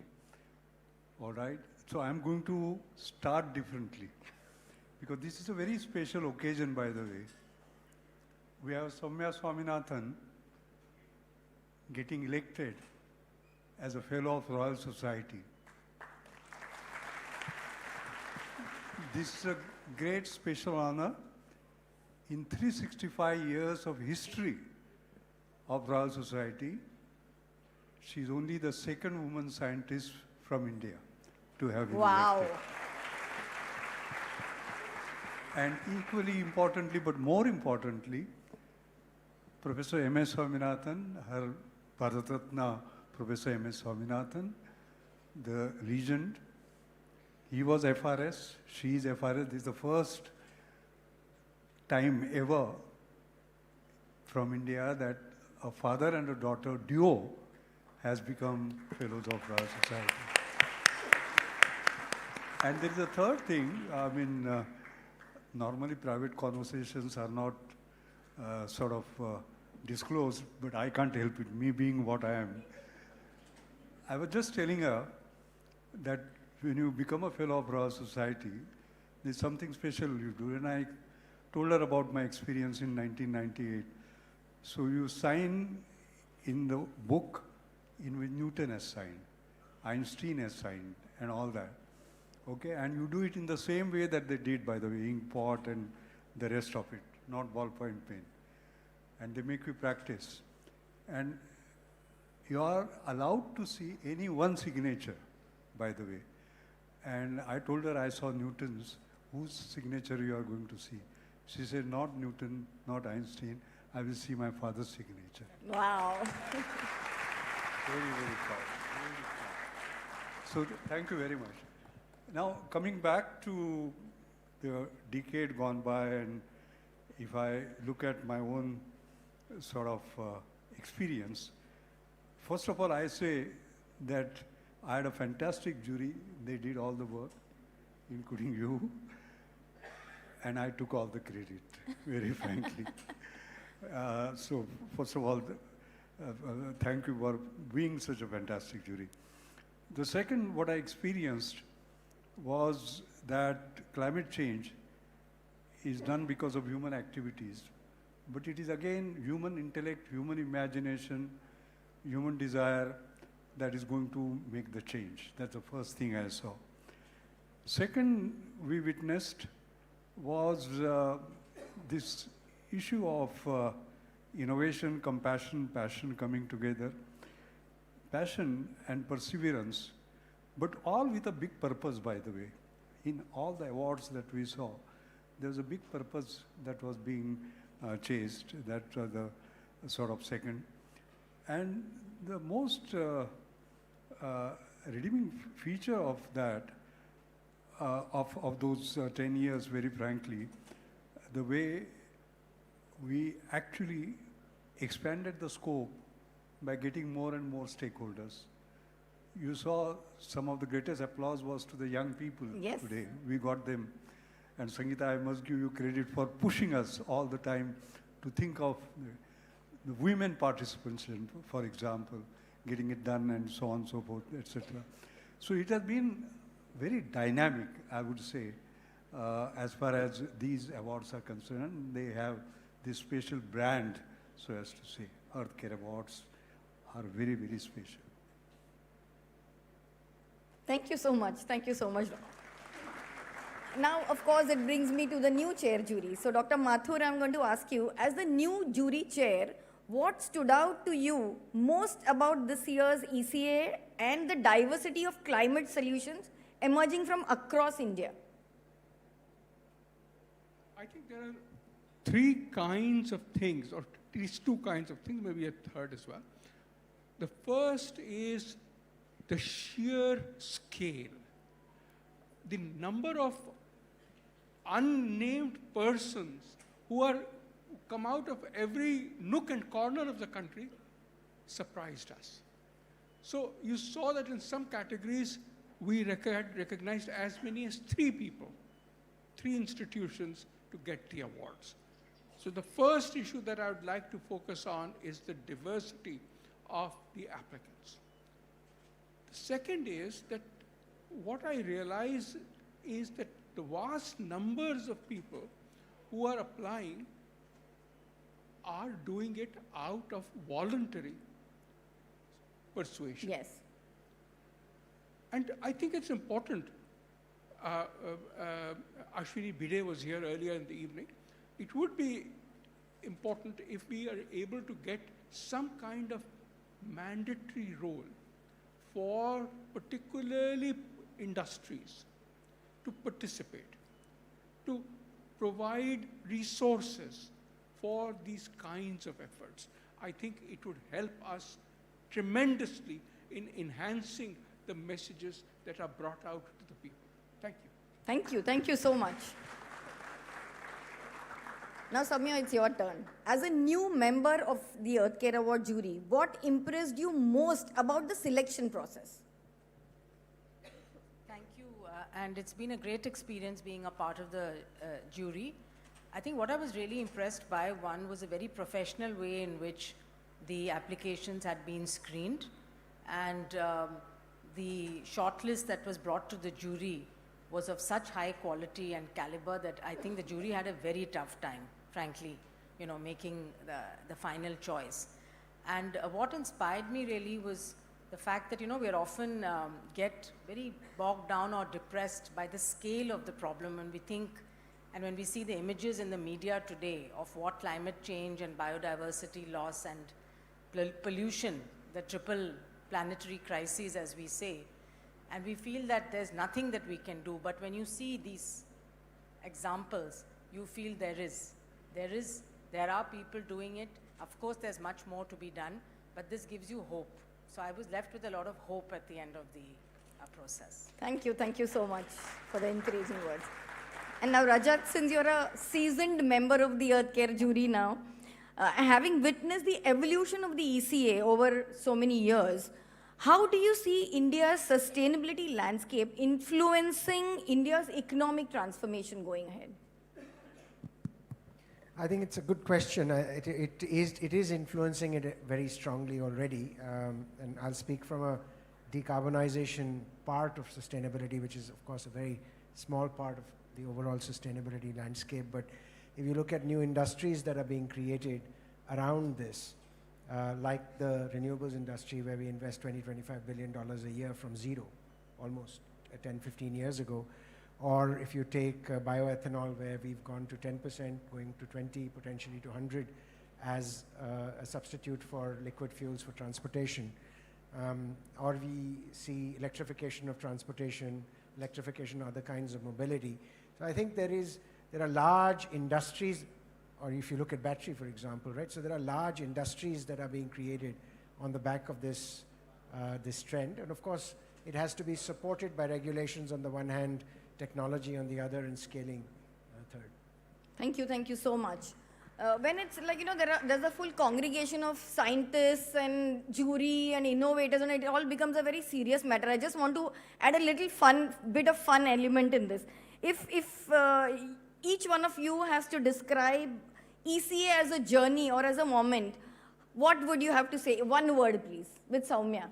all right? So I'm going to start differently because this is a very special occasion, by the way. We have Soumya Swaminathan getting elected as a Fellow of Royal Society. This is a great special honor. In 365 years of history of Royal Society, she's only the second woman scientist from India to have been elected. And equally importantly, but more importantly, Professor M.S. Swaminathan, her Bharat Ratna, Professor M.S. Swaminathan, the regent, he was FRS, she is FRS. This is the first time ever from India that a father and a daughter duo has become Fellows of Royal Society. And there is a third thing, normally private conversations are not disclose, but I can't help it, me being what I am. I was just telling her that when you become a fellow of Royal Society, there's something special you do. And I told her about my experience in 1998. So you sign in the book in which Newton has signed, Einstein has signed, and all that. Okay, and you do it in the same way that they did, by the way, ink pot and the rest of it, not ballpoint pen. And they make you practice. And you are allowed to see any one signature, by the way. And I told her I saw Newton's, whose signature you are going to see. She said, not Newton, not Einstein, I will see my father's signature. Wow. Very, very proud. Very proud. So thank you very much. Now, coming back to the decade gone by, and if I look at my own sort of experience, first of all, I say that I had a fantastic jury. They did all the work, including you, and I took all the credit, very frankly. So, first of all, thank you for being such a fantastic jury. The second, what I experienced was that climate change is done because of human activities, but it is again human intellect, human imagination, human desire that is going to make the change. That's the first thing I saw. Second, we witnessed was this issue of innovation, compassion, passion coming together. Passion and perseverance, but all with a big purpose, by the way. In all the awards that we saw, there was a big purpose that was being chased. That was the sort of second. And the most redeeming feature of that, of those 10 years, very frankly, the way we actually expanded the scope by getting more and more stakeholders. You saw some of the greatest applause was to the young people today. We got them. And Sangeeta, I must give you credit for pushing us all the time to think of the women participation, for example, getting it done and so on and so forth, etc. So it has been very dynamic, I would say, as far as these awards are concerned. They have this special brand, so as to say. Earth Care Awards are very, very special. Thank you so much. Thank you so much. Now, of course, it brings me to the new chair jury. So, Dr. Mathur, I'm going to ask you, as the new jury chair, what stood out to you most about this year's ECA and the diversity of climate solutions emerging from across India? I think there are three kinds of things, or at least two kinds of things, maybe a third as well. The first is the sheer scale. The number of unnamed persons who come out of every nook and corner of the country surprised us. So you saw that in some categories we recognized as many as 3 people, 3 institutions to get the awards. So the first issue that I would like to focus on is the diversity of the applicants. The second is that what I realize is that the vast numbers of people who are applying are doing it out of voluntary persuasion. Yes. And I think it's important. Ashwini Bide was here earlier in the evening. It would be important if we are able to get some kind of mandatory role for particularly industries to participate, to provide resources for these kinds of efforts. I think it would help us tremendously in enhancing the messages that are brought out to the people. Thank you. Thank you. Thank you so much. Now, Samya, it's your turn. As a new member of the Earth Care Award jury, what impressed you most about the selection process? Thank you, and it's been a great experience being a part of the jury. I think what I was really impressed by, one, was a very professional way in which the applications had been screened, and the shortlist that was brought to the jury was of such high quality and caliber that I think the jury had a very tough time, frankly, you know, making the final choice. And what inspired me really was the fact that, you know, we are often get very bogged down or depressed by the scale of the problem, and we think, and when we see the images in the media today of what climate change and biodiversity loss and pollution, the triple planetary crises, as we say, and we feel that there's nothing that we can do. But when you see these examples, you feel there are people doing it. Of course, there's much more to be done, but this gives you hope. So I was left with a lot of hope at the end of the process. Thank you so much for the encouraging words. And now Rajat, since you're a seasoned member of the Earthcare jury now, having witnessed the evolution of the ECA over so many years, how do you see India's sustainability landscape influencing India's economic transformation going ahead? I think it's a good question. It is influencing it very strongly already. And I'll speak from a decarbonization part of sustainability, which is, of course, a very small part of the overall sustainability landscape. But if you look at new industries that are being created around this, like the renewables industry, where we invest $20–25 billion a year from zero, almost 10–15 years ago, or if you take bioethanol, where we've gone to 10%, going to 20, potentially to 100, as a substitute for liquid fuels for transportation, or we see electrification of transportation, electrification of other kinds of mobility. So I think there are large industries, or if you look at battery, for example, right? So there are large industries that are being created on the back of this trend. And of course, it has to be supported by regulations on the one hand, technology on the other, and scaling third. Thank you so much. When it's like, you know, there's a full congregation of scientists and jury and innovators, and it all becomes a very serious matter. I just want to add a little bit of fun element in this. If each one of you has to describe ECA as a journey or as a moment, what would you have to say? One word, please, with Soumya.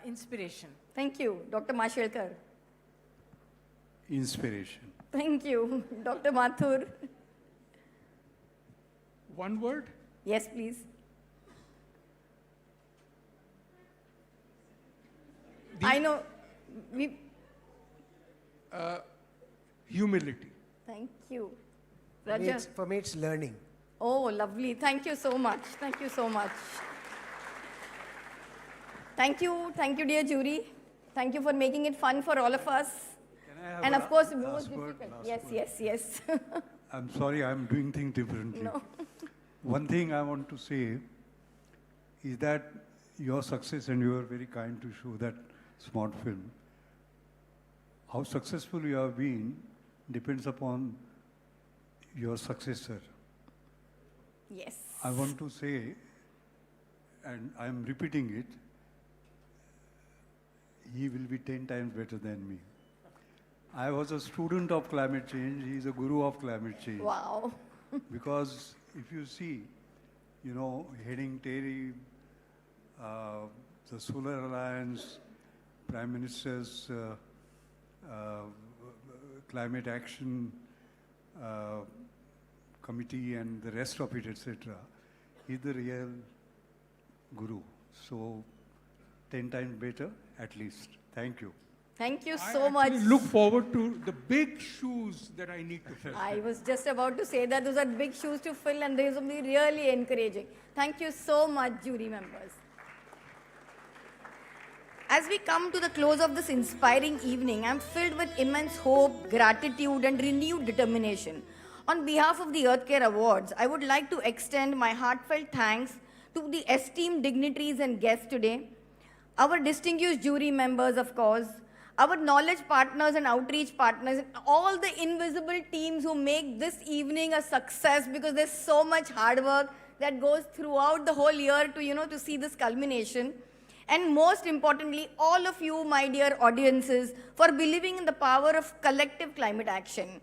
Inspiration. Thank you. Dr. Mashelkar. Inspiration. Thank you. Dr. Mathur. One word? Yes, please. I know. Humility. Thank you. For me, it's learning. Oh, lovely. Thank you so much. Thank you so much. Thank you, dear jury. Thank you for making it fun for all of us. And of course, it was difficult. Yes. I'm sorry, I'm doing things differently. No. One thing I want to say is that your success, and you were very kind to show that smart film, how successful you have been depends upon your successor. Yes. I want to say, and I'm repeating it, he will be 10 times better than me. I was a student of climate change. He is a guru of climate change. Wow. Because if you see, you know, heading Terry, the Solar Alliance, Prime Minister's Climate Action Committee and the rest of it, etc., he's the real guru. So 10 times better, at least. Thank you. Thank you so much. I look forward to the big shoes that I need to fill. I was just about to say that those are big shoes to fill, and these will be really encouraging. Thank you so much, jury members. As we come to the close of this inspiring evening, I'm filled with immense hope, gratitude, and renewed determination. On behalf of the Earthcare Awards, I would like to extend my heartfelt thanks to the esteemed dignitaries and guests today, our distinguished jury members, of course, our knowledge partners and outreach partners, and all the invisible teams who make this evening a success, because there's so much hard work that goes throughout the whole year to see this culmination. And most importantly, all of you, my dear audiences, for believing in the power of collective climate action.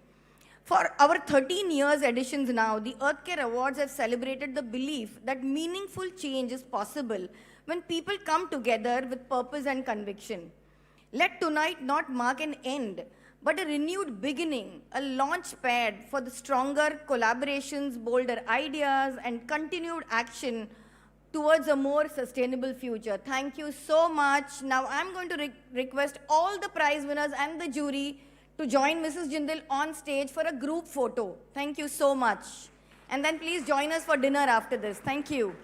For our 13 years editions now, the Earthcare Awards have celebrated the belief that meaningful change is possible when people come together with purpose and conviction. Let tonight not mark an end, but a renewed beginning, a launch pad for the stronger collaborations, bolder ideas, and continued action towards a more sustainable future. Thank you so much. Now I'm going to request all the prize winners and the jury to join Mrs. Jindal on stage for a group photo. Thank you so much. And then please join us for dinner after this. Thank you.